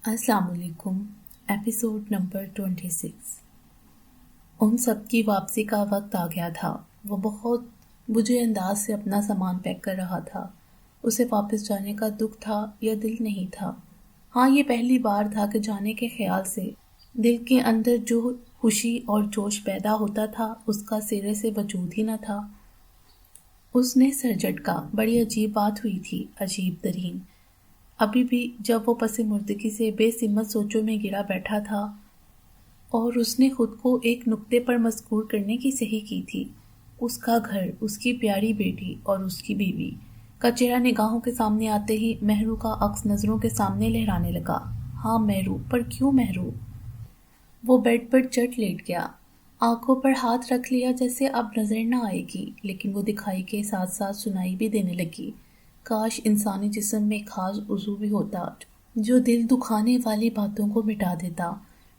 अस्सलाम वालेकुम। Episode number 26। उन सब की वापसी का वक्त आ गया था। वो बहुत बुझे अंदाज से अपना सामान पैक कर रहा था। उसे वापस जाने का दुख था या दिल नहीं था। हाँ, ये पहली बार था कि जाने के ख्याल से दिल के अंदर जो खुशी और जोश पैदा होता था उसका सिरे से वजूद ही न था। उसने सर झटका। बड़ी अजीब बात हुई थी, अजीब तरीन। अभी भी जब वो पसे मुर्दगी से बेसिमत सोचों में गिरा बैठा था और उसने खुद को एक नुक्ते पर मजबूर करने की सही की थी। उसका घर, उसकी प्यारी बेटी और उसकी बीवी का चेहरा निगाहों के सामने आते ही महरू का अक्स नजरों के सामने लहराने लगा। हाँ महरू, पर क्यों महरू? वो बेड पर चट लेट गया, आंखों पर हाथ रख लिया जैसे अब नजर न आएगी, लेकिन वो दिखाई के साथ साथ सुनाई भी देने लगी। काश इंसानी जिस्म में खास उज़ू भी होता जो दिल दुखाने वाली बातों को मिटा देता।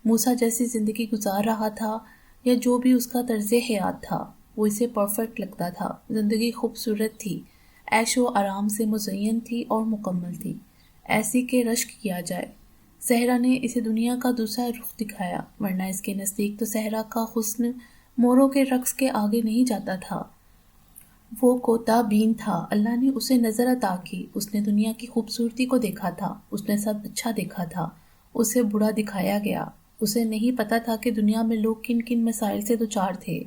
मूसा जैसी जिंदगी गुजार रहा था या जो भी उसका तर्ज़े हयात था, वो इसे परफेक्ट लगता था। जिंदगी खूबसूरत थी, ऐशो आराम से मुज़य्यन थी और मुकम्मल थी, ऐसी के रश्क किया जाए। सहरा ने इसे दुनिया का दूसरा रुख दिखाया, वरना इसके नज़दीक तो सहरा का हुस्न मोरों के रक्स के आगे नहीं जाता था। वो कोता बीन था। अल्लाह ने उसे नजर अता की। उसने दुनिया की खूबसूरती को देखा था। उसने सब अच्छा देखा था। उसे बुरा दिखाया गया। उसे नहीं पता था कि दुनिया में लोग किन किन मसाइल से दुचार थे,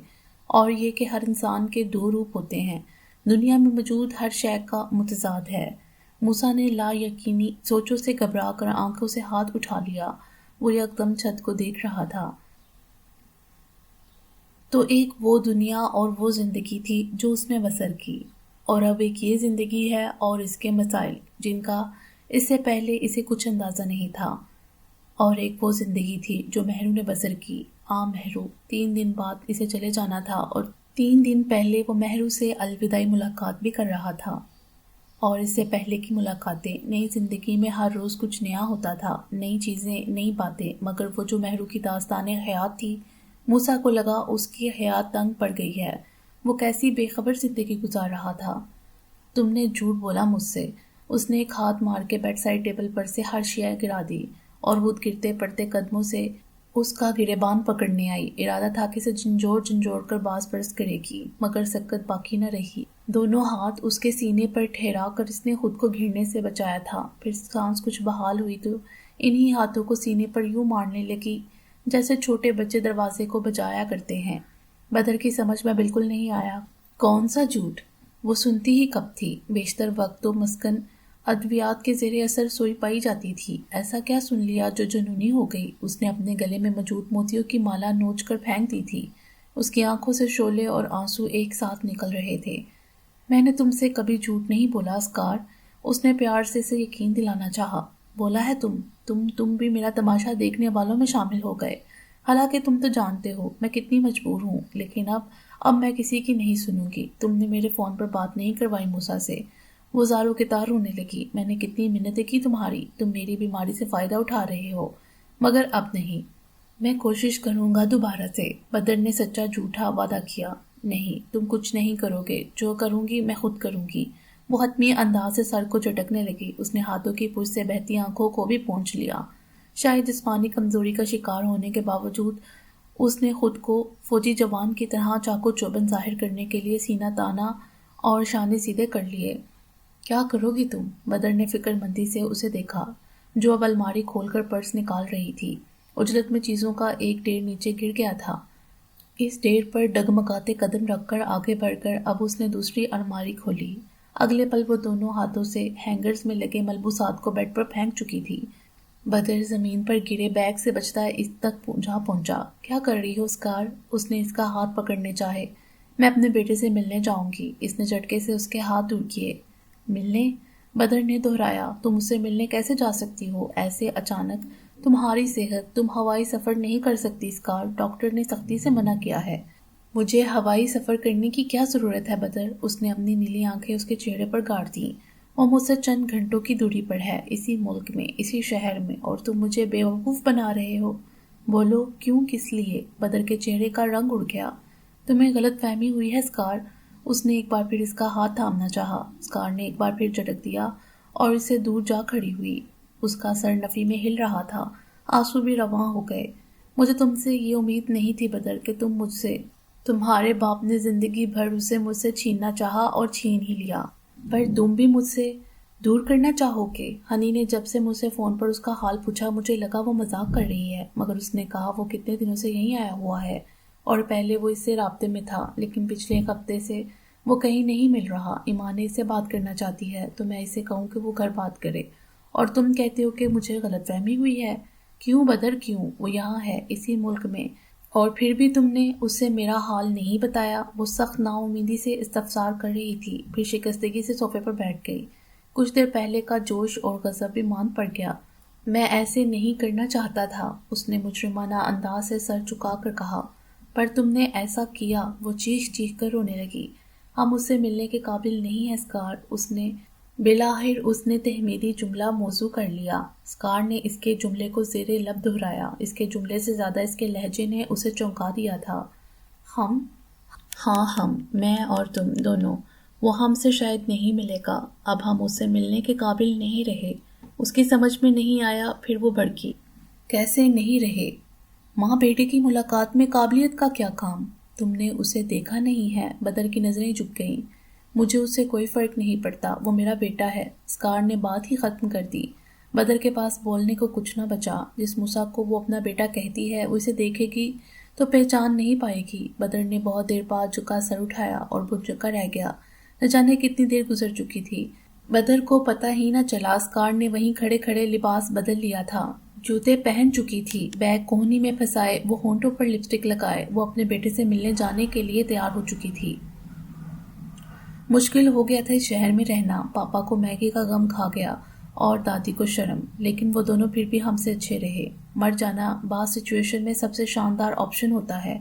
और ये कि हर इंसान के दो रूप होते हैं। दुनिया में मौजूद हर शय का मुतजाद है। मूसा ने ला यकीनी सोचों से घबरा कर आंखों से हाथ उठा लिया। वो एकदम छत को देख रहा था। तो एक वो दुनिया और वो जिंदगी थी जो उसने बसर की, और अब एक ये जिंदगी है और इसके मसाइल जिनका इससे पहले इसे कुछ अंदाजा नहीं था। और एक वो जिंदगी थी जो महरू ने बसर की। महरू 3 दिन बाद इसे चले जाना था, और 3 दिन पहले वो महरू से अलविदाई मुलाकात भी कर रहा था। और इससे पहले की मुलाकातें, नई जिंदगी में हर रोज कुछ नया होता था, नई चीजें, नई बातें। मगर वो जो महरू की दास्तान हयात थी, मूसा को लगा उसकी हयात तंग पड़ गई है। वो कैसी बेखबर जिंदगी गुजार रहा था। तुमने झूठ बोला मुझसे। उसने एक हाथ मार के बेड साइड टेबल पर से हर शेयर गिरा दी और वो गिरते पड़ते कदमों से उसका गिरेबान पकड़ने आई। इरादा था कि इसे झंझोड़ झंझोड़ कर बाज बरस करेगी, मगर सकत बाकी न रही। दोनों हाथ उसके सीने पर ठहरा कर इसने खुद को घिरने से बचाया था। फिर सांस कुछ बहाल हुई तो इन्हीं हाथों को सीने पर यूं मारने लगी जैसे छोटे बच्चे दरवाजे को बजाया करते हैं। बदर की समझ में बिल्कुल नहीं आया। कौन सा झूठ? वो सुनती ही कब थी। बेशतर वक्त तो मस्कन अद्वियात के ज़ेरे असर सोई पाई जाती थी। ऐसा क्या सुन लिया जो जुनूनी हो गई? उसने अपने गले में मौजूद मोतियों की माला नोच कर फेंक दी थी। उसकी आंखों से शोले और आंसू एक साथ निकल रहे थे। मैंने तुमसे कभी झूठ नहीं बोला अस्कार। उसने प्यार से इसे यकीन दिलाना चाहा। बोला है तुम भी मेरा तमाशा देखने वालों में शामिल हो गए। हालांकि तुम तो जानते हो मैं कितनी मजबूर हूँ, लेकिन अब मैं किसी की नहीं सुनूंगी। तुमने मेरे फोन पर बात नहीं करवाई मूसा से। वो ज़ारों के तार रोने लगी। मैंने कितनी मिन्नतें की तुम्हारी, तुम मेरी बीमारी से फ़ायदा उठा रहे हो, मगर अब नहीं। मैं कोशिश करूंगा दोबारा से। बदर ने सच्चा झूठा वादा किया। नहीं, तुम कुछ नहीं करोगे। जो करूंगी मैं खुद करूंगी। वो हतमी अंदाज से सर को झटकने लगी। उसने हाथों की पूंछ से बहती आंखों को भी पोंछ लिया। शायद जिस्मानी कमजोरी का शिकार होने के बावजूद उसने खुद को फौजी जवान की तरह चाको चौबंद जाहिर करने के लिए सीना ताना और शाने सीधे कर लिए। क्या करोगी तुम? बदर ने फिक्रमंदी से उसे देखा, जो अब अलमारी खोलकर पर्स निकाल रही थी। उजलत में चीजों का एक ढेर नीचे गिर गया था। इस ढेर पर डगमगाते कदम रखकर आगे बढ़कर अब उसने दूसरी अलमारी खोली। अगले पल वो दोनों हाथों से हैंगर्स में लगे मलबूसात को बेड पर फेंक चुकी थी। बदर जमीन पर गिरे बैग से बचता इस तक जा पहुंचा। क्या कर रही हो स्कार? उसने इसका हाथ पकड़ने चाहे। मैं अपने बेटे से मिलने जाऊंगी। इसने झटके से उसके हाथ दूर किए। मिलने? बदर ने दोहराया। तुम उससे मिलने कैसे जा सकती हो ऐसे अचानक? तुम्हारी सेहत, तुम हवाई सफर नहीं कर सकती स्कार। डॉक्टर ने सख्ती से मना किया है। मुझे हवाई सफर करने की क्या जरूरत है बदर? उसने अपनी नीली आंखें उसके चेहरे पर गाड़ दी। वो मुझसे चंद घंटों की दूरी पर है, इसी मुल्क में, इसी शहर में, और तुम मुझे बेवकूफ बना रहे हो। बोलो क्यों, किस लिए? बदर के चेहरे का रंग उड़ गया। तुम्हें गलत फहमी हुई है स्कार। उसने एक बार फिर इसका हाथ थामना चाहा। स्कार ने एक बार फिर झटक दिया और इससे दूर जा खड़ी हुई। اس کا سر نفی میں ہل رہا تھا، آنسو بھی رواں ہو گئے۔ مجھے تم سے یہ امید نہیں تھی بدر کہ تم مجھ سے، تمہارے باپ نے زندگی بھر اسے مجھ سے چھیننا چاہا اور چھین ہی لیا، پر تم بھی مجھ سے دور کرنا چاہو گے۔ ہنی نے جب سے مجھ سے فون پر اس کا حال پوچھا مجھے لگا وہ مذاق کر رہی ہے، مگر اس نے کہا وہ کتنے دنوں سے یہیں آیا ہوا ہے اور پہلے وہ اس سے رابطے میں تھا، لیکن پچھلے ایک ہفتے سے وہ کہیں نہیں مل رہا۔ ایمان اس سے بات کرنا چاہتی ہے تو میں اسے کہوں کہ وہ گھر بات کرے، اور تم کہتے ہو کہ مجھے غلط فہمی ہوئی ہے۔ کیوں بدر کیوں؟ وہ یہاں ہے اسی ملک میں، اور پھر بھی تم نے اس سے میرا حال نہیں بتایا۔ وہ سخت نا امیدی سے استفسار کر رہی تھی، پھر شکستگی سے صوفے پر بیٹھ گئی۔ کچھ دیر پہلے کا جوش اور غضب بھی مان پڑ گیا۔ میں ایسے نہیں کرنا چاہتا تھا، اس نے مجرمانہ انداز سے سر جھکا کر کہا، پر تم نے ایسا کیا۔ وہ چیخ چیخ کر رونے لگی۔ ہم اس سے ملنے کے قابل نہیں ہیں اسکار، بالآخر اس نے تحمیدی جملہ موضوع کر لیا۔ اسکار نے اس کے جملے کو زیر لب دہرایا، اس کے جملے سے زیادہ اس کے لہجے نے اسے چونکا دیا تھا۔ ہم؟ ہاں ہم، میں اور تم دونوں۔ وہ ہم سے شاید نہیں ملے گا، اب ہم اس سے ملنے کے قابل نہیں رہے۔ اس کی سمجھ میں نہیں آیا، پھر وہ بھڑکی۔ کیسے نہیں رہے؟ ماں بیٹے کی ملاقات میں قابلیت کا کیا کام؟ تم نے اسے دیکھا نہیں ہے؟ بدر کی نظریں جھک گئیں۔ مجھے اس سے کوئی فرق نہیں پڑتا، وہ میرا بیٹا ہے۔ اسکار نے بات ہی ختم کر دی۔ بدر کے پاس بولنے کو کچھ نہ بچا۔ جس موسیٰ کو وہ اپنا بیٹا کہتی ہے وہ اسے دیکھے گی تو پہچان نہیں پائے گی۔ بدر نے بہت دیر بعد جھکا سر اٹھایا اور بھنجکا رہ گیا۔ نہ جانے کتنی دیر گزر چکی تھی، بدر کو پتہ ہی نہ چلا۔ اسکار نے وہیں کھڑے کھڑے لباس بدل لیا تھا، جوتے پہن چکی تھی، بیگ کوہنی میں پھنسائے، وہ ہونٹوں پر لپسٹک لگائے، وہ اپنے بیٹے سے ملنے جانے کے لیے تیار ہو چکی تھی۔ مشکل ہو گیا تھا اس شہر میں رہنا۔ پاپا کو میگی کا غم کھا گیا اور دادی کو شرم، لیکن وہ دونوں پھر بھی ہم سے اچھے رہے۔ مر جانا بعض سچویشن میں سب سے شاندار آپشن ہوتا ہے۔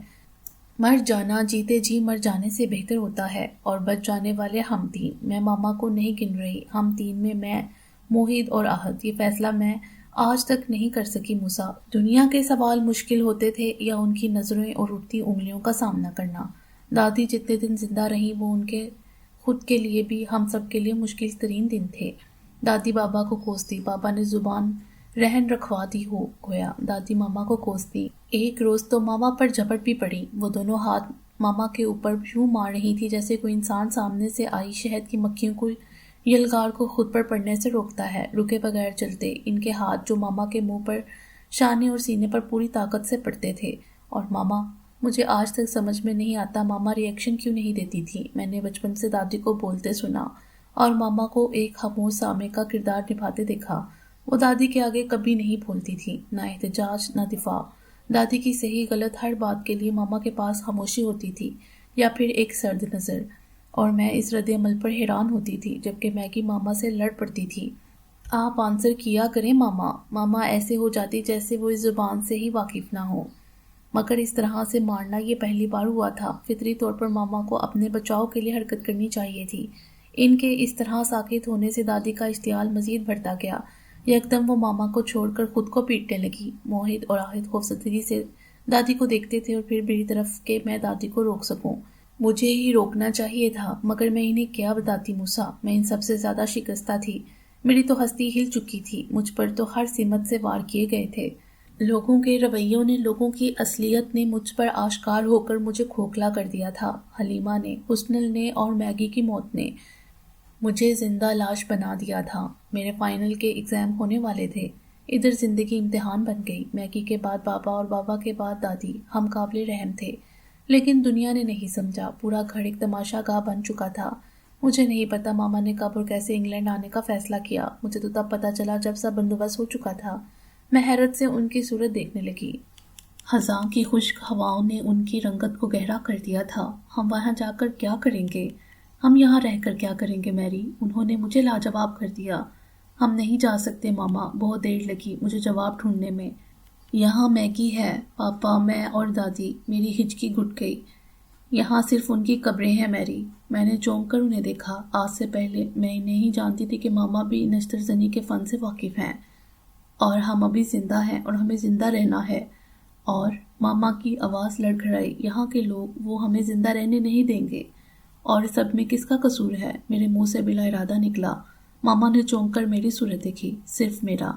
مر جانا جیتے جی مر جانے سے بہتر ہوتا ہے، اور بچ جانے والے ہم تین۔ میں ماما کو نہیں گن رہی، ہم تین میں موہد اور احد۔ یہ فیصلہ میں آج تک نہیں کر سکی موسیٰ۔ دنیا کے سوال مشکل ہوتے تھے یا ان کی نظروں اور اٹھتی انگلیوں کا سامنا کرنا۔ دادی جتنے دن زندہ رہیں وہ ان کے خود کے لیے بھی ہم سب کے لیے مشکل ترین دن تھے۔ دادی بابا کو کوستی، بابا نے زبان رہن رکھوا دی ہو گویا۔ دادی ماما کو کوستی، ایک روز تو ماما پر جھپٹ بھی پڑی۔ وہ دونوں ہاتھ ماما کے اوپر یوں مار رہی تھی جیسے کوئی انسان سامنے سے آئی شہد کی مکھیوں کو یلغار کو خود پر پڑنے سے روکتا ہے، رکے بغیر چلتے۔ ان کے ہاتھ جو ماما کے منہ پر، شانے اور سینے پر پوری طاقت سے پڑتے تھے، اور ماما، مجھے آج تک سمجھ میں نہیں آتا ماما ریئیکشن کیوں نہیں دیتی تھی۔ میں نے بچپن سے دادی کو بولتے سنا اور ماما کو ایک خاموش سامع کا کردار نبھاتے دیکھا۔ وہ دادی کے آگے کبھی نہیں بولتی تھی، نہ احتجاج نہ دفاع۔ دادی کی صحیح غلط ہر بات کے لیے ماما کے پاس خاموشی ہوتی تھی یا پھر ایک سرد نظر، اور میں اس رد عمل پر حیران ہوتی تھی، جبکہ میگی ماما سے لڑ پڑتی تھی۔ آپ آنسر کیا کریں ماما۔ ماما ایسے ہو جاتی جیسے وہ اس زبان سے ہی واقف نہ ہو، مگر اس طرح سے مارنا یہ پہلی بار ہوا تھا۔ فطری طور پر ماما کو اپنے بچاؤ کے لیے حرکت کرنی چاہیے تھی۔ ان کے اس طرح ساکت ہونے سے دادی کا اشتعال مزید بڑھتا گیا۔ یکدم وہ ماما کو چھوڑ کر خود کو پیٹنے لگی۔ موہد اور آہد خوفزدگی سے دادی کو دیکھتے تھے اور پھر میری طرف کہ میں دادی کو روک سکوں۔ مجھے ہی روکنا چاہیے تھا، مگر میں انہیں کیا بتاتی موسیٰ، میں ان سب سے زیادہ شکستہ تھی۔ میری تو ہستی ہل چکی تھی، مجھ پر تو ہر سمت سے وار کیے گئے تھے۔ لوگوں کے رویوں نے، لوگوں کی اصلیت نے مجھ پر آشکار ہو کر مجھے کھوکھلا کر دیا تھا۔ حلیمہ نے، حسنل نے اور میگی کی موت نے مجھے زندہ لاش بنا دیا تھا۔ میرے فائنل کے ایگزام ہونے والے تھے۔ ادھر زندگی امتحان بن گئی۔ میگی کے بعد بابا اور بابا کے بعد دادی، ہم قابل رحم تھے، لیکن دنیا نے نہیں سمجھا۔ پورا گھر ایک تماشا گاہ بن چکا تھا۔ مجھے نہیں پتا ماما نے کب اور کیسے انگلینڈ آنے کا فیصلہ کیا۔ مجھے تو تب پتا چلا جب سب بندوبست ہو چکا تھا۔ میں حیرت سے ان کی صورت دیکھنے لگی۔ خزاں کی خشک ہواؤں نے ان کی رنگت کو گہرا کر دیا تھا۔ ہم وہاں جا کر کیا کریں گے؟ ہم یہاں رہ کر کیا کریں گے میری؟ انہوں نے مجھے لاجواب کر دیا۔ ہم نہیں جا سکتے ماما۔ بہت دیر لگی مجھے جواب ڈھونڈنے میں۔ یہاں میگی ہے، پاپا، میں اور دادی۔ میری ہچکی گھٹ گئی۔ یہاں صرف ان کی قبریں ہیں میری۔ میں نے چونک کر انہیں دیکھا۔ آج سے پہلے میں نہیں جانتی تھی کہ ماما بھی نشتر زنی کے فن سے واقف ہیں، اور ہم ابھی زندہ ہیں اور ہمیں زندہ رہنا ہے۔ اور ماما کی آواز لڑکھڑائی، یہاں کے لوگ وہ ہمیں زندہ رہنے نہیں دیں گے۔ اور سب میں کس کا قصور ہے؟ میرے منہ سے بلا ارادہ نکلا۔ ماما نے چونک کر میری صورت دیکھی، صرف میرا۔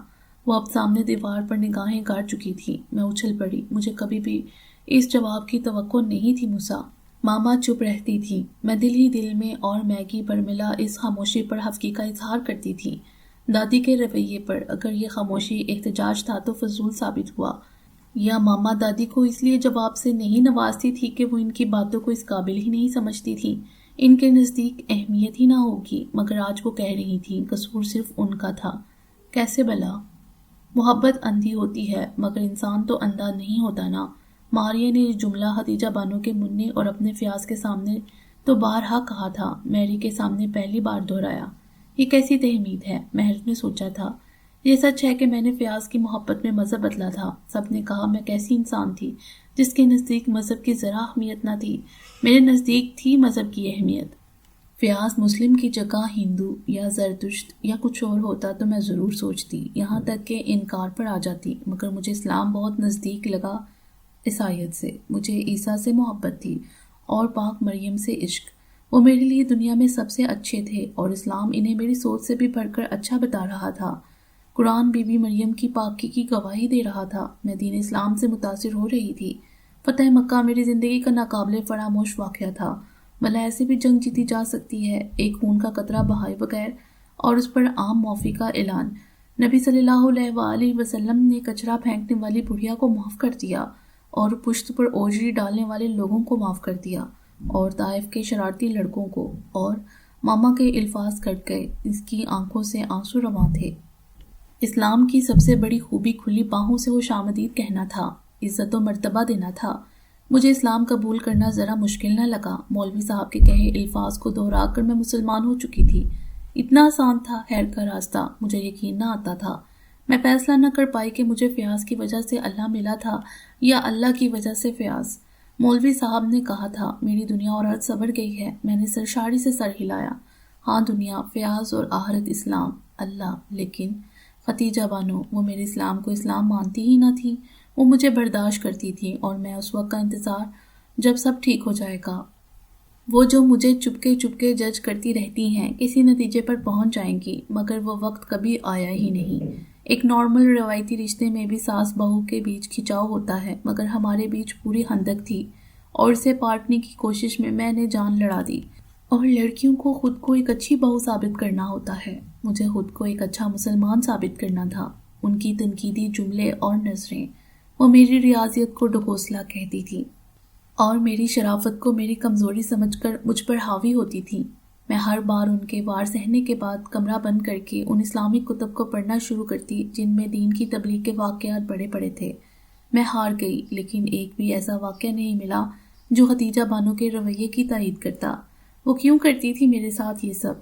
وہ اب سامنے دیوار پر نگاہیں گاڑ چکی تھی۔ میں اچھل پڑی، مجھے کبھی بھی اس جواب کی توقع نہیں تھی موسیٰ۔ ماما چپ رہتی تھی، میں دل ہی دل میں اور میگی پر ملا اس خاموشی پر حفقی کا اظہار کرتی تھی۔ دادی کے رویے پر اگر یہ خاموشی احتجاج تھا تو فضول ثابت ہوا، یا ماما دادی کو اس لیے جواب سے نہیں نوازتی تھی کہ وہ ان کی باتوں کو اس قابل ہی نہیں سمجھتی تھی، ان کے نزدیک اہمیت ہی نہ ہوگی، مگر آج وہ کہہ رہی تھی قصور صرف ان کا تھا۔ کیسے بھلا؟ محبت اندھی ہوتی ہے مگر انسان تو اندھا نہیں ہوتا نا۔ ماریہ نے یہ جملہ خدیجہ بانو کے منہ اور اپنے فیاض کے سامنے تو بارہا کہا تھا، میری کے سامنے پہلی بار دہرایا۔ یہ کیسی تحمید ہے؟ مہر نے سوچا تھا۔ یہ سچ ہے کہ میں نے فیاض کی محبت میں مذہب بدلا تھا۔ سب نے کہا میں کیسی انسان تھی جس کے نزدیک مذہب کی ذرا اہمیت نہ تھی۔ میرے نزدیک تھی مذہب کی اہمیت۔ فیاض مسلم کی جگہ ہندو یا زرتشت یا کچھ اور ہوتا تو میں ضرور سوچتی، یہاں تک کہ انکار پر آ جاتی، مگر مجھے اسلام بہت نزدیک لگا عیسائیت سے۔ مجھے عیسیٰ سے محبت تھی اور پاک مریم سے عشق۔ وہ میرے لیے دنیا میں سب سے اچھے تھے اور اسلام انہیں میری سوچ سے بھی بڑھ کر اچھا بتا رہا تھا۔ قرآن بی بی مریم کی پاکی کی گواہی دے رہا تھا۔ میں دین اسلام سے متاثر ہو رہی تھی۔ فتح مکہ میری زندگی کا ناقابل فراموش واقعہ تھا۔ بھلا ایسے بھی جنگ جیتی جا سکتی ہے، ایک خون کا قطرہ بہائے بغیر، اور اس پر عام معافی کا اعلان۔ نبی صلی اللہ علیہ وآلہ وسلم نے کچرا پھینکنے والی بڑھیا کو معاف کر دیا اور پشت پر اوجری ڈالنے والے لوگوں کو معاف کر دیا، اور طائف کے شرارتی لڑکوں کو، اور ماما کے الفاظ کٹ گئے، اس کی آنکھوں سے آنسو رواں تھے۔ اسلام کی سب سے بڑی خوبی کھلی باہوں سے خوش آمدید کہنا تھا، عزت و مرتبہ دینا تھا۔ مجھے اسلام قبول کرنا ذرا مشکل نہ لگا۔ مولوی صاحب کے کہے الفاظ کو دہرا کر میں مسلمان ہو چکی تھی۔ اتنا آسان تھا خیر کا راستہ، مجھے یقین نہ آتا تھا۔ میں فیصلہ نہ کر پائی کہ مجھے فیاض کی وجہ سے اللہ ملا تھا یا اللہ کی وجہ سے فیاض۔ مولوی صاحب نے کہا تھا میری دنیا اور ارض سنور گئی ہے۔ میں نے سرشاری سے سر ہلایا۔ ہاں، دنیا، فیاض اور آخرت اسلام، اللہ۔ لیکن خدیجہ بانو، وہ میرے اسلام کو اسلام مانتی ہی نہ تھی۔ وہ مجھے برداشت کرتی تھی اور میں اس وقت کا انتظار جب سب ٹھیک ہو جائے گا۔ وہ جو مجھے چپکے چپکے جج کرتی رہتی ہیں کسی نتیجے پر پہنچ جائیں گی، مگر وہ وقت کبھی آیا ہی نہیں۔ ایک نارمل روایتی رشتے میں بھی ساس بہو کے بیچ کھچاؤ ہوتا ہے، مگر ہمارے بیچ پوری خندق تھی اور اسے پاٹنے کی کوشش میں نے جان لڑا دی۔ اور لڑکیوں کو خود کو ایک اچھی بہو ثابت کرنا ہوتا ہے۔ مجھے خود کو ایک اچھا مسلمان ثابت کرنا تھا۔ ان کی تنقیدی جملے اور نظریں، وہ میری ریاضیت کو ڈھکوسلا کہتی تھی اور میری شرافت کو میری کمزوری سمجھ کر مجھ پر حاوی ہوتی تھی۔ میں ہر بار ان کے وار سہنے کے بعد کمرہ بند کر کے ان اسلامی کتب کو پڑھنا شروع کرتی جن میں دین کی تبلیغ کے واقعات بڑے پڑے تھے۔ میں ہار گئی، لیکن ایک بھی ایسا واقعہ نہیں ملا جو خدیجہ بانو کے رویے کی تائید کرتا۔ وہ کیوں کرتی تھی میرے ساتھ یہ سب؟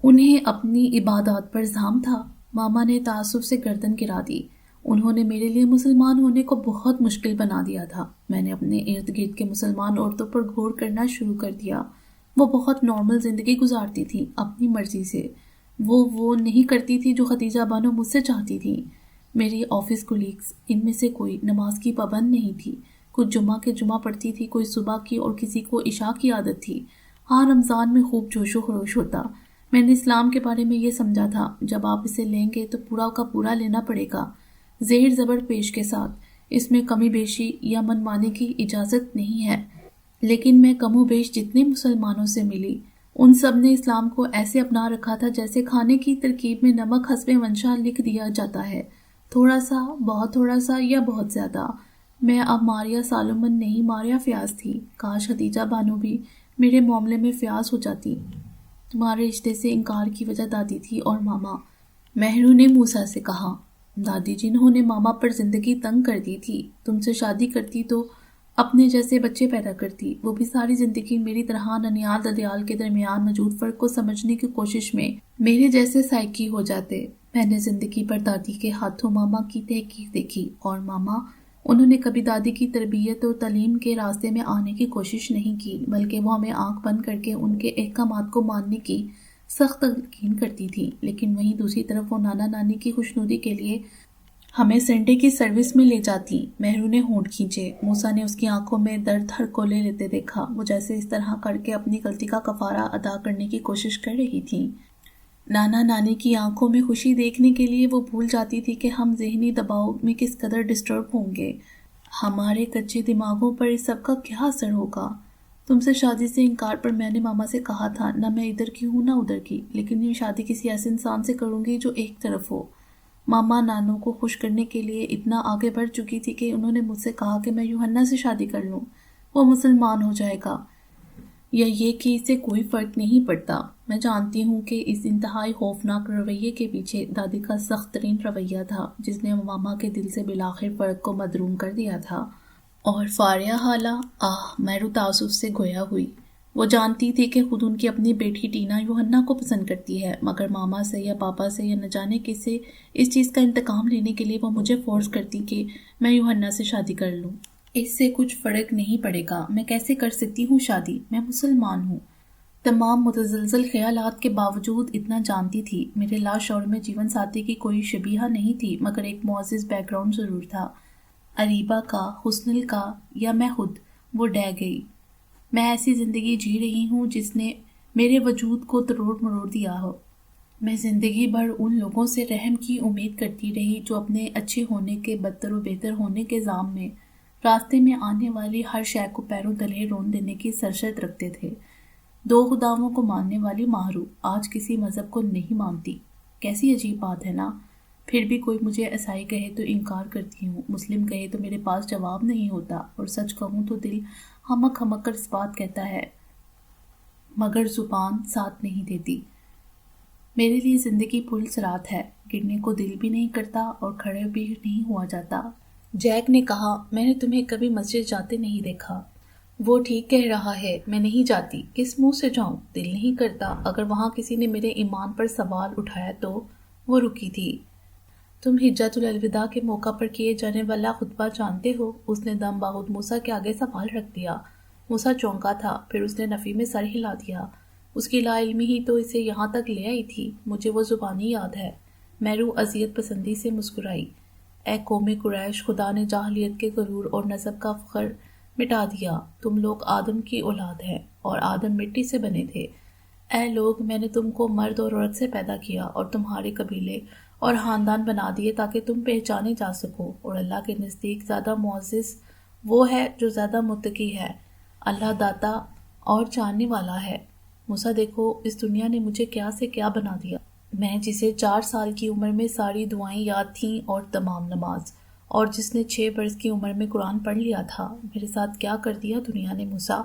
انہیں اپنی عبادات پر زحام تھا۔ ماما نے تعصب سے گردن گرا دی۔ انہوں نے میرے لیے مسلمان ہونے کو بہت مشکل بنا دیا تھا۔ میں نے اپنے ارد گرد کے مسلمان عورتوں پر غور کرنا شروع کر دیا۔ وہ بہت نارمل زندگی گزارتی تھیں اپنی مرضی سے۔ وہ نہیں کرتی تھی جو خدیجہ بانو مجھ سے چاہتی تھی۔ میری آفس کولیگز، ان میں سے کوئی نماز کی پابند نہیں تھی۔ کچھ جمعہ کے جمعہ پڑھتی تھی، کوئی صبح کی، اور کسی کو عشاء کی عادت تھی۔ ہاں، رمضان میں خوب جوش و خروش ہوتا۔ میں نے اسلام کے بارے میں یہ سمجھا تھا، جب آپ اسے لیں گے تو پورا کا پورا لینا پڑے گا، زیر زبر پیش کے ساتھ۔ اس میں کمی بیشی یا من مانی کی اجازت نہیں ہے۔ لیکن میں کم و بیش جتنے مسلمانوں سے ملی، ان سب نے اسلام کو ایسے اپنا رکھا تھا جیسے کھانے کی ترکیب میں نمک حسب منشا لکھ دیا جاتا ہے، تھوڑا سا، بہت تھوڑا سا یا بہت زیادہ۔ میں اب ماریہ سالومن نہیں، ماریہ فیاض تھی۔ کاش خدیجہ بانو بھی میرے معاملے میں فیاض ہو جاتی۔ تمہارے رشتے سے انکار کی وجہ دادی تھی اور ماما، مہرو نے موسیٰ سے کہا۔ دادی جنہوں نے ماما پر زندگی تنگ کر دی تھی، تم سے شادی کرتی تو اپنے جیسے بچے پیدا کرتی، وہ بھی ساری زندگی میری طرح ننیال ددیال کے درمیان موجود فرق کو سمجھنے کی کوشش میں میرے جیسے سائیکی ہو جاتے۔ میں نے زندگی پر دادی کے ہاتھوں ماما کی تحقیق دیکھی، اور ماما، انہوں نے کبھی دادی کی تربیت اور تعلیم کے راستے میں آنے کی کوشش نہیں کی، بلکہ وہ ہمیں آنکھ بند کر کے ان کے احکامات کو ماننے کی سخت تلقین کرتی تھی۔ لیکن وہیں دوسری طرف وہ نانا نانی کی خوشنودی کے لیے ہمیں سنڈے کی سروس میں لے جاتی۔ مہرو نے ہونٹ کھینچے۔ موسیٰ نے اس کی آنکھوں میں درد ہڑکولے لیتے دیکھا۔ وہ جیسے اس طرح کر کے اپنی غلطی کا کفارہ ادا کرنے کی کوشش کر رہی تھی۔ نانا نانی کی آنکھوں میں خوشی دیکھنے کے لیے وہ بھول جاتی تھی کہ ہم ذہنی دباؤ میں کس قدر ڈسٹرب ہوں گے، ہمارے کچے دماغوں پر اس سب کا کیا اثر ہوگا۔ تم سے شادی سے انکار پر میں نے ماما سے کہا تھا، نہ میں ادھر کی ہوں نہ ادھر کی، لیکن یہ شادی کسی ایسے انسان سے کروں گی جو ایک طرف ہو۔ ماما نانوں کو خوش کرنے کے لیے اتنا آگے بڑھ چکی تھی کہ انہوں نے مجھ سے کہا کہ میں یوحنا سے شادی کر لوں، وہ مسلمان ہو جائے گا، یا یہ کہ اس سے کوئی فرق نہیں پڑتا۔ میں جانتی ہوں کہ اس انتہائی خوفناک رویے کے پیچھے دادی کا سخت ترین رویہ تھا، جس نے ماما کے دل سے بالآخر فرق کو مدروم کر دیا تھا۔ اور فاریہ حالہ، میرو تعصب سے گویا ہوئی۔ وہ جانتی تھی کہ خود ان کی اپنی بیٹی ٹینا یوحنا کو پسند کرتی ہے، مگر ماما سے یا پاپا سے یا نہ جانے کس سے اس چیز کا انتقام لینے کے لیے وہ مجھے فورس کرتی کہ میں یوحنا سے شادی کر لوں۔ اس سے کچھ فرق نہیں پڑے گا، میں کیسے کر سکتی ہوں شادی، میں مسلمان ہوں۔ تمام متزلزل خیالات کے باوجود اتنا جانتی تھی، میرے لاشعور میں جیون ساتھی کی کوئی شبیہ نہیں تھی، مگر ایک معزز بیک گراؤنڈ ضرور تھا، اریبہ کا، حسنل کا، یا میں خود۔ وہ ڈہ گئی۔ میں ایسی زندگی جی رہی ہوں جس نے میرے وجود کو تروڑ مروڑ دیا ہو۔ میں زندگی بھر ان لوگوں سے رحم کی امید کرتی رہی جو اپنے اچھے ہونے کے بدتر و بہتر ہونے کے ذام میں راستے میں آنے والی ہر شے کو پیروں تلے رون دینے کی سرشت رکھتے تھے۔ دو خداؤں کو ماننے والی ماہرو آج کسی مذہب کو نہیں مانتی۔ کیسی عجیب بات ہے نا؟ پھر بھی کوئی مجھے عیسائی کہے تو انکار کرتی ہوں، مسلم کہے تو میرے پاس جواب نہیں ہوتا، اور سچ کہوں تو دل ہمک ہمک کر اس بات کہتا ہے، مگر زبان ساتھ نہیں دیتی۔ میرے لیے زندگی پل صراط ہے، گرنے کو دل بھی نہیں کرتا اور کھڑے بھی نہیں ہوا جاتا۔ جیک نے کہا، میں نے تمہیں کبھی مسجد جاتے نہیں دیکھا۔ وہ ٹھیک کہہ رہا ہے، میں نہیں جاتی، کس منہ سے جاؤں، دل نہیں کرتا۔ اگر وہاں کسی نے میرے ایمان پر سوال اٹھایا تو وہ رکی تھی۔ تم حجۃ الوداع کے موقع پر کیے جانے والا خطبہ جانتے ہو؟ اس نے دم بہت موسیٰ کے آگے سوال رکھ دیا۔ موسیٰ چونکا تھا، پھر اس نے نفی میں سر ہلا دیا۔ اس کی لا علمی ہی تو اسے یہاں تک لے آئی تھی، مجھے وہ زبانی یاد ہے۔ میرو اذیت پسندی سے مسکرائی۔ اے قوم قریش، خدا نے جاہلیت کے غرور اور نسب کا فخر مٹا دیا۔ تم لوگ آدم کی اولاد ہیں، اور آدم مٹی سے بنے تھے۔ اے لوگ، میں نے تم کو مرد اور عورت سے پیدا کیا اور تمہارے قبیلے اور خاندان بنا دیے تاکہ تم پہچانے جا سکو، اور اللہ کے نزدیک زیادہ معزز وہ ہے جو زیادہ متقی ہے۔ اللہ داتا اور جاننے والا ہے۔ موسیٰ، دیکھو اس دنیا نے مجھے کیا سے کیا بنا دیا۔ میں جسے 4 سال کی عمر میں ساری دعائیں یاد تھیں اور تمام نماز، اور جس نے 6 برس کی عمر میں قرآن پڑھ لیا تھا، میرے ساتھ کیا کر دیا دنیا نے۔ موسیٰ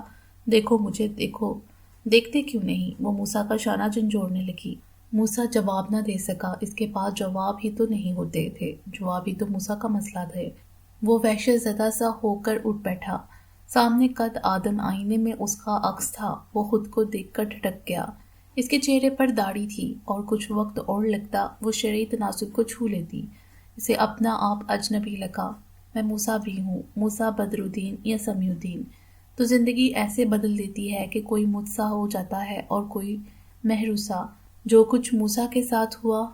دیکھو مجھے، دیکھو۔ دیکھتے کیوں نہیں؟ وہ موسیٰ کا شانہ جھنجھوڑنے لگی۔ موسیٰ جواب نہ دے سکا، اس کے پاس جواب ہی تو نہیں ہوتے تھے، جواب ہی تو موسیٰ کا مسئلہ تھے۔ وہ وحشت زدہ سا ہو کر اٹھ بیٹھا۔ سامنے قد آدم آئینے میں اس کا عکس تھا۔ وہ خود کو دیکھ کر ٹھٹک گیا۔ اس کے چہرے پر داڑھی تھی، اور کچھ وقت اور لگتا وہ شرعی تناسب کو چھو لیتی۔ اسے اپنا آپ اجنبی لگا۔ میں موسیٰ بھی ہوں، موسیٰ بدر الدین یا سمیع الدین۔ تو زندگی ایسے بدل دیتی ہے کہ کوئی مجھ سا ہو جاتا ہے اور کوئی مہرو سا۔ جو کچھ موسیٰ کے ساتھ ہوا،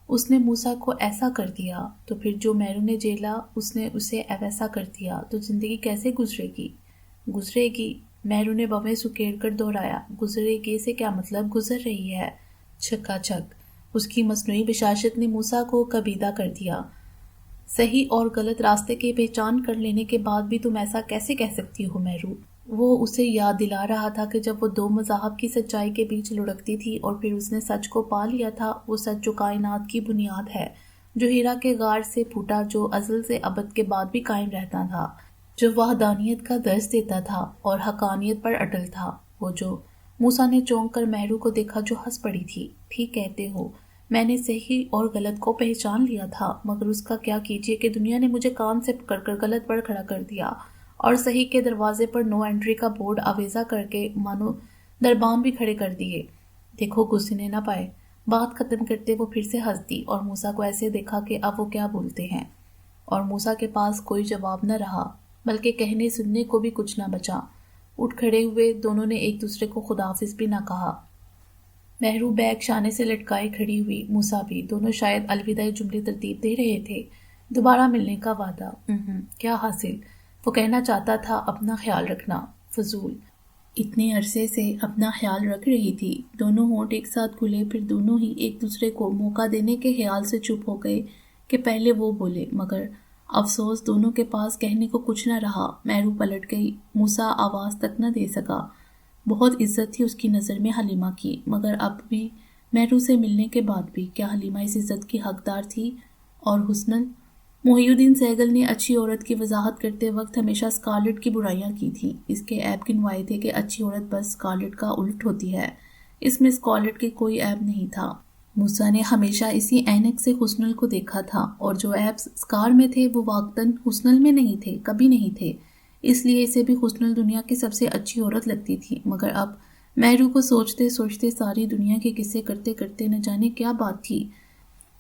اس نے موسیٰ کو ایسا کر دیا، تو پھر جو مہرو نے جیلا اس نے اسے ویسا کر دیا، تو زندگی کیسے گزرے گی؟ گزرے گی، مہرو نے بویں سکیڑ کر دہرایا۔ گزرے گی سے کیا مطلب؟ گزر رہی ہے۔ چھکا چھک۔ اس کی مصنوعی بشاشت نے موسیٰ کو کبیدہ کر دیا۔ صحیح اور غلط راستے کی پہچان کر لینے کے بعد بھی تم ایسا کیسے کہہ سکتی ہو مہرو؟ وہ اسے یاد دلا رہا تھا کہ جب وہ 2 مذاہب کی سچائی کے بیچ لڑکتی تھی اور پھر اس نے سچ کو پا لیا تھا، وہ سچ جو کائنات کی بنیاد ہے، جو ہیرا کے غار سے پھوٹا، جو ازل سے ابد کے بعد بھی قائم رہتا تھا، جو وحدانیت کا درس دیتا تھا اور حقانیت پر اٹل تھا۔ وہ جو موسیٰ نے چونک کر مہرو کو دیکھا جو ہنس پڑی تھی۔ ٹھیک کہتے ہو، میں نے صحیح اور غلط کو پہچان لیا تھا، مگر اس کا کیا کیجیے کہ دنیا نے مجھے کان سے پکڑ کر غلط پر کھڑا کر دیا، اور صحیح کے دروازے پر نو انٹری کا بورڈ آویزہ کر کے مانو دربان بھی کھڑے کر دیے۔ دیکھو گھسنے نہ پائے۔ بات ختم کرتے وہ پھر سے ہنس دی، اور موسیٰ کو ایسے دیکھا کہ اب وہ کیا بولتے ہیں، اور موسیٰ کے پاس کوئی جواب نہ رہا، بلکہ کہنے سننے کو بھی کچھ نہ بچا۔ اٹھ کھڑے ہوئے دونوں نے ایک دوسرے کو خداحافظ بھی نہ کہا۔ مہرو بیگ شانے سے لٹکائے کھڑی ہوئی، موسیٰ بھی۔ دونوں شاید الوداعی جملے ترتیب دے رہے تھے۔ دوبارہ ملنے کا وعدہ، کیا حاصل؟ وہ کہنا چاہتا تھا اپنا خیال رکھنا۔ فضول۔ اتنے عرصے سے اپنا خیال رکھ رہی تھی۔ دونوں ہونٹ ایک ساتھ کھلے، پھر دونوں ہی ایک دوسرے کو موقع دینے کے خیال سے چپ ہو گئے کہ پہلے وہ بولے، مگر افسوس دونوں کے پاس کہنے کو کچھ نہ رہا۔ مہرو پلٹ گئی، موسیٰ آواز تک نہ دے سکا۔ بہت عزت تھی اس کی نظر میں حلیمہ کی، مگر اب بھی مہرو سے ملنے کے بعد بھی کیا حلیمہ اس عزت کی حقدار تھی؟ اور حسنل؟ محی الدین سہگل نے اچھی عورت کی وضاحت کرتے وقت ہمیشہ اسکارلٹ کی برائیاں کی تھیں۔ اس کے عیب گنوائے تھے کہ اچھی عورت بس اسکارلٹ کا الٹ ہوتی ہے۔ اس میں اسکارلٹ کے کوئی عیب نہیں تھا۔ موسیٰ نے ہمیشہ اسی اینک سے حسنل کو دیکھا تھا، اور جو عیب اسکار میں تھے وہ واقعتاً حسنل میں نہیں تھے، کبھی نہیں تھے۔ اس لیے اسے بھی حسنل دنیا کی سب سے اچھی عورت لگتی تھی۔ مگر اب مہرو کو سوچتے سوچتے ساری دنیا کے قصے کرتے کرتے نہ جانے کیا بات تھی،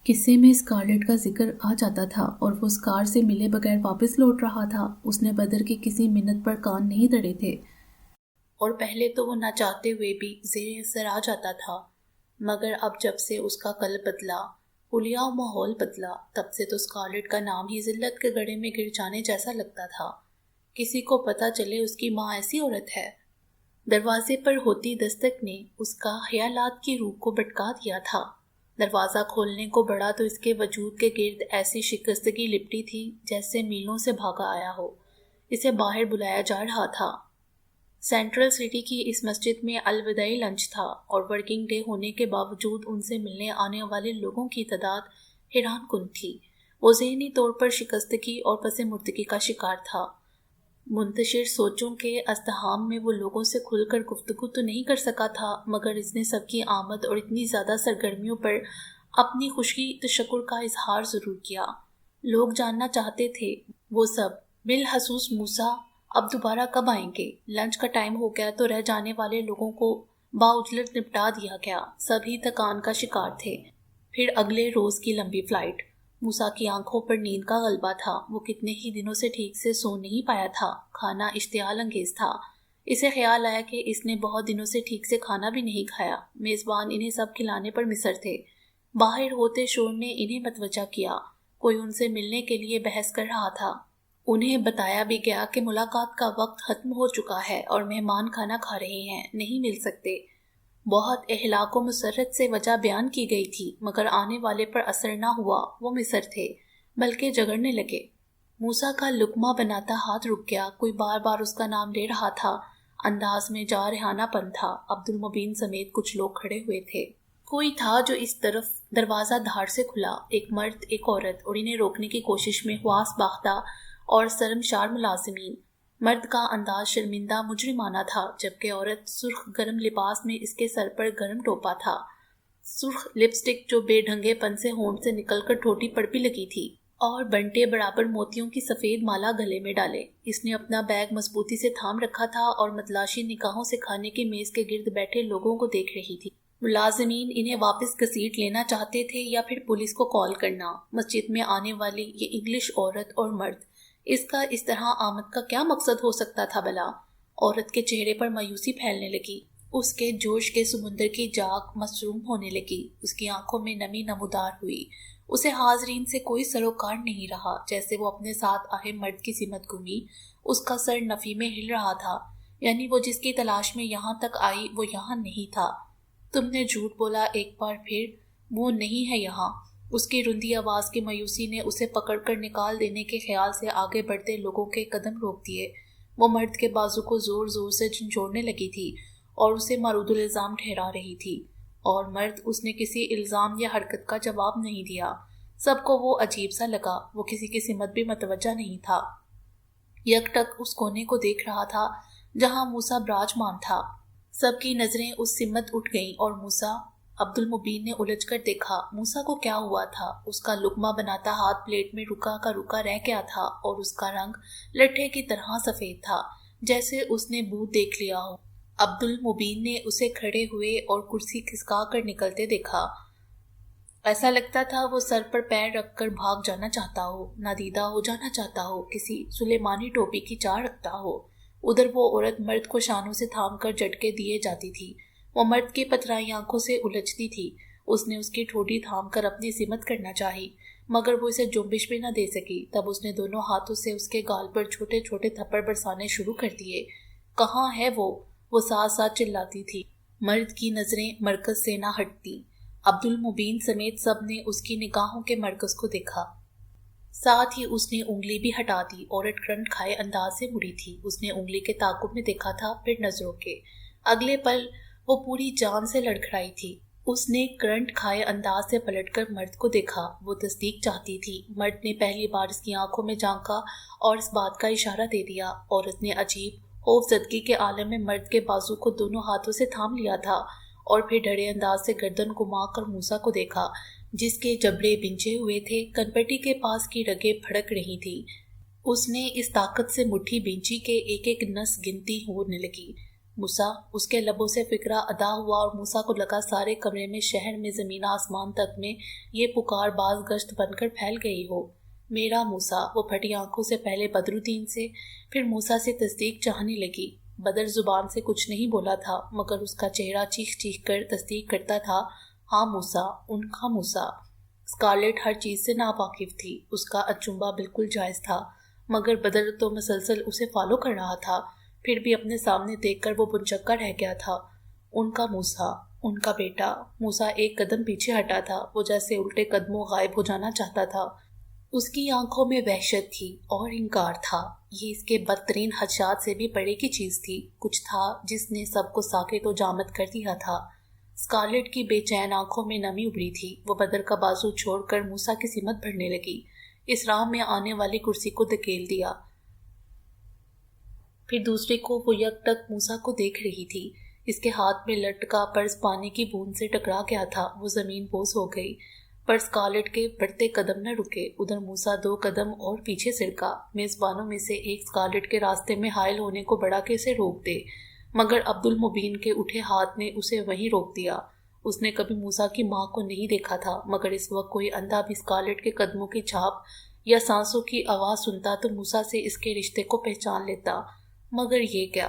قصے میں اسکارلٹ کا ذکر آ جاتا تھا اور وہ اسکار سے ملے بغیر واپس لوٹ رہا تھا۔ اس نے بدر کی کسی منت پر کان نہیں دھرے تھے، اور پہلے تو وہ نہ چاہتے ہوئے بھی زیر اثر آ جاتا تھا، مگر اب جب سے اس کا قلب بدلا، حلیہ و ماحول بدلا، تب سے تو اسکارلٹ کا نام ہی ذلت کے گڑھے میں گر جانے جیسا لگتا تھا۔ کسی کو پتہ چلے اس کی ماں ایسی عورت ہے۔ دروازے پر ہوتی دستک نے اس کا خیالات کی روح کو بھٹکا دیا تھا۔ دروازہ کھولنے کو بڑھا تو اس کے وجود کے گرد ایسی شکستگی لپٹی تھی جیسے میلوں سے بھاگا آیا ہو۔ اسے باہر بلایا جا رہا تھا۔ سینٹرل سٹی کی اس مسجد میں الوداعی لنچ تھا، اور ورکنگ ڈے ہونے کے باوجود ان سے ملنے آنے والے لوگوں کی تعداد حیران کن تھی۔ وہ ذہنی طور پر شکستگی اور پس مردگی کا شکار تھا۔ منتشر سوچوں کے ازدحام میں وہ لوگوں سے کھل کر گفتگو تو نہیں کر سکا تھا، مگر اس نے سب کی آمد اور اتنی زیادہ سرگرمیوں پر اپنی خوشی تشکر کا اظہار ضرور کیا۔ لوگ جاننا چاہتے تھے وہ سب، بالخصوص موسیٰ، اب دوبارہ کب آئیں گے؟ لنچ کا ٹائم ہو گیا تو رہ جانے والے لوگوں کو باعجلت نپٹا دیا گیا۔ سبھی تھکان کا شکار تھے۔ پھر اگلے روز کی لمبی فلائٹ۔ موسیٰ کی آنکھوں پر نیند کا غلبہ تھا۔ وہ کتنے ہی دنوں سے ٹھیک سے سو نہیں پایا تھا۔ کھانا اشتعال انگیز تھا۔ اسے خیال آیا کہ اس نے بہت دنوں سے ٹھیک سے کھانا بھی نہیں کھایا۔ میزبان انہیں سب کھلانے پر مصر تھے۔ باہر ہوتے شور نے انہیں متوجہ کیا۔ کوئی ان سے ملنے کے لیے بحث کر رہا تھا۔ انہیں بتایا بھی گیا کہ ملاقات کا وقت ختم ہو چکا ہے اور مہمان کھانا کھا رہے ہیں، نہیں مل سکتے۔ بہت احلاق و مسرت سے وجہ بیان کی گئی تھی، مگر آنے والے پر اثر نہ ہوا۔ وہ مصر تھے، بلکہ جگڑنے لگے۔ موسیٰ کا لقمہ بناتا ہاتھ رک گیا۔ کوئی بار بار اس کا نام لے رہا تھا۔ انداز میں جارحانہ پن تھا۔ عبد المبین سمیت کچھ لوگ کھڑے ہوئے تھے۔ کوئی تھا جو اس طرف دروازہ دھاڑ سے کھلا، ایک مرد، ایک عورت، اور انہیں روکنے کی کوشش میں حواس باختہ اور شرمسار ملازمین۔ مرد کا انداز شرمندہ مجرمانہ تھا، جبکہ عورت سرخ گرم لباس میں اس کے سر پر گرم ٹوپا تھا۔ سرخ لپسٹک جو بے ڈھنگے پن سے ہونٹ سے نکل کر ٹھوٹی پر بھی لگی تھی، اور بنٹے برابر موتیوں کی سفید مالا گلے میں ڈالے۔ اس نے اپنا بیگ مضبوطی سے تھام رکھا تھا اور متلاشی نگاہوں سے کھانے کی میز کے گرد بیٹھے لوگوں کو دیکھ رہی تھی۔ ملازمین انہیں واپس گھسیٹ لینا چاہتے تھے یا پھر پولیس کو کال کرنا۔ مسجد میں آنے والی یہ انگلش عورت اور مرد، اس کا اس طرح آمد کا کیا مقصد ہو سکتا تھا بھلا؟ عورت کے چہرے پر مایوسی پھیلنے لگی۔ اس کے جوش کے سمندر کی جاگ مسروم ہونے لگی۔ اس کی آنکھوں میں نمی نمودار ہوئی۔ اسے حاضرین سے کوئی سروکار نہیں رہا۔ جیسے وہ اپنے ساتھ آئے مرد کی سمت گمی، اس کا سر نفی میں ہل رہا تھا، یعنی وہ جس کی تلاش میں یہاں تک آئی وہ یہاں نہیں تھا۔ تم نے جھوٹ بولا ایک بار پھر، وہ نہیں ہے یہاں۔ اس کی رندی آواز کی مایوسی نے اسے پکڑ کر نکال دینے کے خیال سے آگے بڑھتے لوگوں کے قدم روک دیے۔ وہ مرد کے بازو کو زور زور سے جھنجھوڑنے لگی تھی اور اسے معروض الزام ٹھہرا رہی تھی، اور مرد اس نے کسی الزام یا حرکت کا جواب نہیں دیا۔ سب کو وہ عجیب سا لگا۔ وہ کسی کی سمت بھی متوجہ نہیں تھا، یک ٹک اس کونے کو دیکھ رہا تھا جہاں موسیٰ براجمان تھا۔ سب کی نظریں اس سمت اٹھ گئیں اور موسیٰ، عبد المبین نے الجھ کر دیکھا۔ موسیٰ کو کیا ہوا تھا؟ اس کا لقمہ بناتا ہاتھ پلیٹ میں رکا کا رکا رہ گیا تھا، اور اس کا رنگ لٹھے کی طرح سفید تھا، جیسے اس نے بھوت دیکھ لیا ہو۔ عبد المبین نے اسے کھڑے ہوئے اور کرسی کھسکا کر نکلتے دیکھا۔ ایسا لگتا تھا وہ سر پر پیر رکھ کر بھاگ جانا چاہتا ہو، نادیدہ ہو جانا چاہتا ہو، کسی سلیمانی ٹوپی کی چاہ رکھتا ہو۔ ادھر وہ عورت مرد کو شانوں سے تھام کر جھٹکے دیے جاتی تھی۔ وہ مرد کی پتھرائی آنکھوں سے الجھتی تھی۔ اس نے اس کی ٹھوڑی تھام کر اپنی سمت کرنا چاہی، مگر وہ اسے جنبش بھی نہ دے سکی۔ تب اس نے دونوں ہاتھوں سے اس کے گال پر چھوٹے چھوٹے تھپڑ برسانے شروع کر دیے۔ کہاں ہے وہ؟ वो साथ साथ चिल्लाती थी। मर्द की नजरें मरकज से ना हटती। अब्दुल मुबीन समेत सब ने उसकी निगाहों के मरकज को देखा। साथ ही उसने उंगली भी हटा दी। औरत करंट खाए अंदाज से मुड़ी थी। उसने उंगली के ताकुब में देखा था, फिर नजरों के। अगले पल वो पूरी जान से लड़खड़ाई थी। उसने करंट खाए अंदाज से पलटकर मर्द को देखा। वो तस्दीक चाहती थी। मर्द ने पहली बार इसकी आंखों में झांका और इस बात का इशारा दे दिया। औरत ने अजीब खौफजदगी के आलम में मर्द के बाजू को दोनों हाथों से थाम लिया था और फिर डरे अंदाज से गर्दन घुमा कर मूसा को देखा, जिसके जबड़े बिंचे हुए थे। कनपटी के पास की रगें फड़क रही थी। उसने इस ताकत से मुट्ठी बिंची के एक एक नस गिनती होने लगी। मूसा, उसके लबों से फिक्रा अदा हुआ और मूसा को लगा सारे कमरे में, शहर में, जमीन आसमान तक में ये पुकार बाज गश्त बनकर फैल गई हो। मेरा मूसा। वो फटी आंखों से पहले बदरुद्दीन से, फिर मूसा से तस्दीक चाहने लगी। बदर जुबान से कुछ नहीं बोला था, मगर उसका चेहरा चीख चीख कर तस्दीक करता था। हाँ मूसा, उनका मूसा। स्कारलेट हर चीज से नावाकिफ थी। उसका अचंभा बिल्कुल जायज था, मगर बदर तो मसलसल उसे फॉलो कर रहा था। फिर भी अपने सामने देखकर वो बुनचक्का रह गया था। उनका मूसा, उनका बेटा। मूसा एक कदम पीछे हटा था। वो जैसे उल्टे कदमों गायब हो जाना चाहता था। उसकी आंखों में वहशत थी और इनकार था। ये इसके बदतरीन हदशात से भी परे की चीज थी। कुछ था जिसने सबको साकित और जामद कर दिया था। स्कारलेट की बेचैन आंखों में नमी उभरी थी। वो बदर का बाजू छोड़कर मूसा की सिमत भरने लगी। इस राह में आने वाली कुर्सी को धकेल दिया। फिर दूसरे को वो यकटक मूसा को देख रही थी। इसके हाथ में लटका पर्स पानी की बूंद से टकरा गया था। वो जमीन बोस हो गई, पर स्कारलेट के बढ़ते कदम न रुके। उधर मूसा 2 कदम और पीछे सिरका। मेजबानों में से एक स्कारलेट के रास्ते में हायल होने को बढ़ा के उसे रोक दे, मगर अब्दुल मुबीन के उठे हाथ ने उसे वहीं रोक दिया। उसने कभी मूसा की माँ को नहीं देखा था, मगर इस वक्त कोई अंधा भी स्कारलेट के कदमों की छाप या सांसों की आवाज सुनता तो मूसा से इसके रिश्ते को पहचान लेता। मगर ये क्या।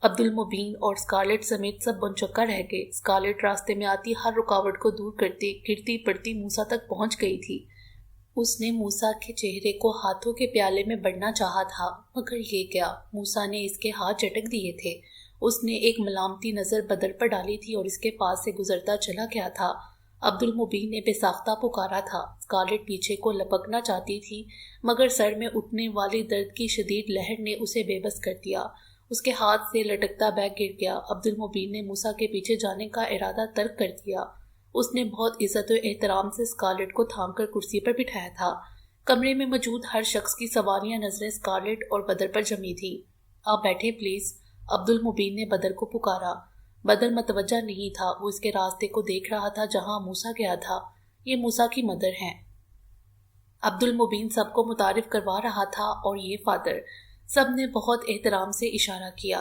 अब्दुल मुबीन और स्कारलेट समेत सब बनचक्का रह गए। स्कारलेट रास्ते में आती हर रुकावट को दूर करती गिरती पड़ती मूसा तक पहुंच गई थी। उसने मूसा के चेहरे को हाथों के प्याले में बढ़ना चाहा था, मगर ये क्या। मूसा ने इसके हाथ झटक दिए थे। उसने एक मलामती नजर बदर पर डाली थी और इसके पास से गुजरता चला गया था। अब्दुल मुबीन ने बेसाख्ता पुकारा था। स्कारलेट पीछे को लपकना चाहती थी, मगर सर में उठने वाली दर्द की शदीद लहर ने उसे बेबस कर दिया। उसके हाथ से लटकता बैग गिर गया। अब्दुल मुबीन ने मूसा के पीछे जाने का इरादा तर्क कर दिया। उसने बहुत इज्जत और एहतराम से स्कारलेट को थामकर कुर्सी पर बिठाया था। कमरे में मौजूद हर शख्स की सवालिया नजरें स्कारलेट और बदर पर जमी थी। आप बैठे प्लीज, अब्दुल मुबीन ने बदर को पुकारा। बदर मतवज्जा नहीं था। वो इसके रास्ते को देख रहा था जहां मूसा गया था। ये मूसा की मदर हैं। अब्दुल मुबीन सबको मुतारिफ करवा रहा था और ये फादर। सब ने बहुत एहतराम से इशारा किया।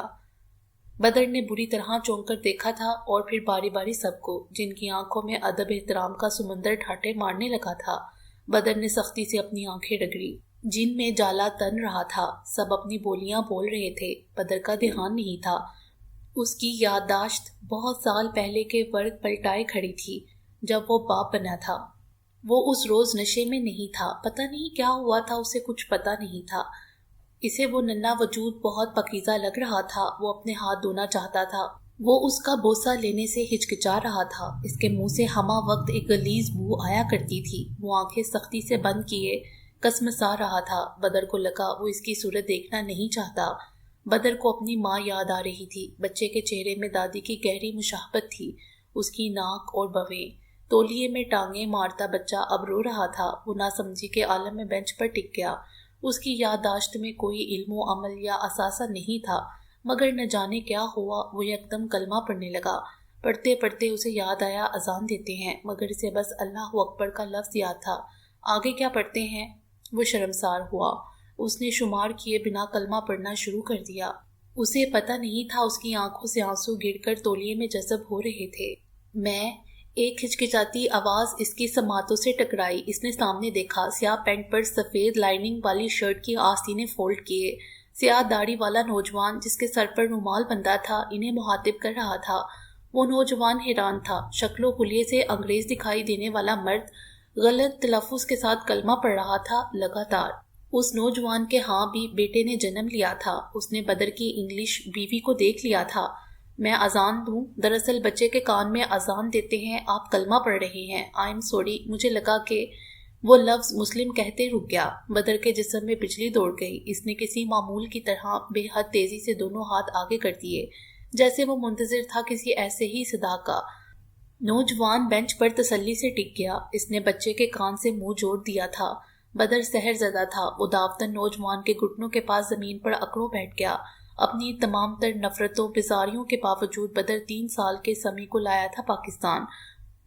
बदर ने बुरी तरह चौंक कर देखा था और फिर बारी बारी सबको, जिनकी आंखों में अदब एहतराम का सुमंदर ठाटे मारने लगा था। बदर ने सख्ती से अपनी आंखें रगड़ी, जिनमें जाला तन रहा था। सब अपनी बोलियां बोल रहे थे। बदर का ध्यान नहीं था। उसकी याददाश्त बहुत साल पहले के वर्ग पलटाए खड़ी थी, जब वो बाप बना था। वो उस रोज नशे में नहीं था। पता नहीं क्या हुआ था, उसे कुछ पता नहीं था। इसे वो नन्हा वजूद बहुत पकीजा लग रहा था। वो अपने हाथ धोना चाहता था। वो उसका बोसा लेने से हिचकिचा रहा था। इसके मुंह से हमा वक्त एक गलीज बू आया करती थी। वो आंखें सख्ती से बंद किए कसमसा रहा था। बदर को लगा वो इसकी सूरत देखना नहीं चाहता। बदर को अपनी माँ याद आ रही थी। बच्चे के चेहरे में दादी की गहरी मुशाहबत थी। उसकी नाक और बवें, तौलिए में टांगे मारता बच्चा अब रो रहा था। वो नासमझी के आलम में बेंच पर टिक गया। उसकी याददाश्त में कोई इल्मो अमल या असासा नहीं था, मगर न जाने क्या हुआ वो एकदम कलमा पढ़ने लगा। पढ़ते पढ़ते उसे याद आया अजान देते हैं, मगर इसे बस अल्लाह अकबर का लफ्ज याद था। आगे क्या पढ़ते हैं वो शर्मसार हुआ। उसने शुमार किए बिना कलमा पढ़ना शुरू कर दिया। उसे पता नहीं था उसकी आंखों से आंसू गिरकर तौलिए में जज़ब हो रहे थे। मैं, एक हिचकिचाती आवाज इसकी समातों से टकराई। इसने सामने देखा। स्याह पैंट पर सफेद लाइनिंग वाली शर्ट की आस्तीनें फोल्ड किए स्याह दाढ़ी वाला नौजवान, जिसके सर पर रुमाल बंधा था, इन्हें मुहातिब कर रहा था। वो नौजवान हैरान था। शक्लो हुलिये से अंग्रेज दिखाई देने वाला मर्द गलत तलफ़ुज़ के साथ कलमा पढ़ रहा था लगातार। उस नौजवान के हाँ भी बेटे ने जन्म लिया था। उसने बदर की इंग्लिश बीवी को देख लिया था। मैं अजान दूं? दरअसल बच्चे के कान में अजान देते हैं, आप कलमा पढ़ रहे हैं। I am sorry. मुझे लगा कि वो लफ्ज मुस्लिम कहते रुक गया। बदर के जिस्म में बिजली दौड़ गई। इसने किसी मामूल की तरह बेहद तेजी से दोनों हाथ आगे कर दिए, जैसे वो मुंतजिर था किसी ऐसे ही सदा का। नौजवान बेंच पर तसल्ली से टिक गया। इसने बच्चे के कान से मुंह जोड़ दिया था। बदर सहरज़दा था। वो दावतन नौजवान के घुटनों के पास जमीन पर अकड़ों बैठ गया। अपनी तमाम तर नफरतों बेजारियों के बावजूद बदर 3 साल के समी को लाया था पाकिस्तान।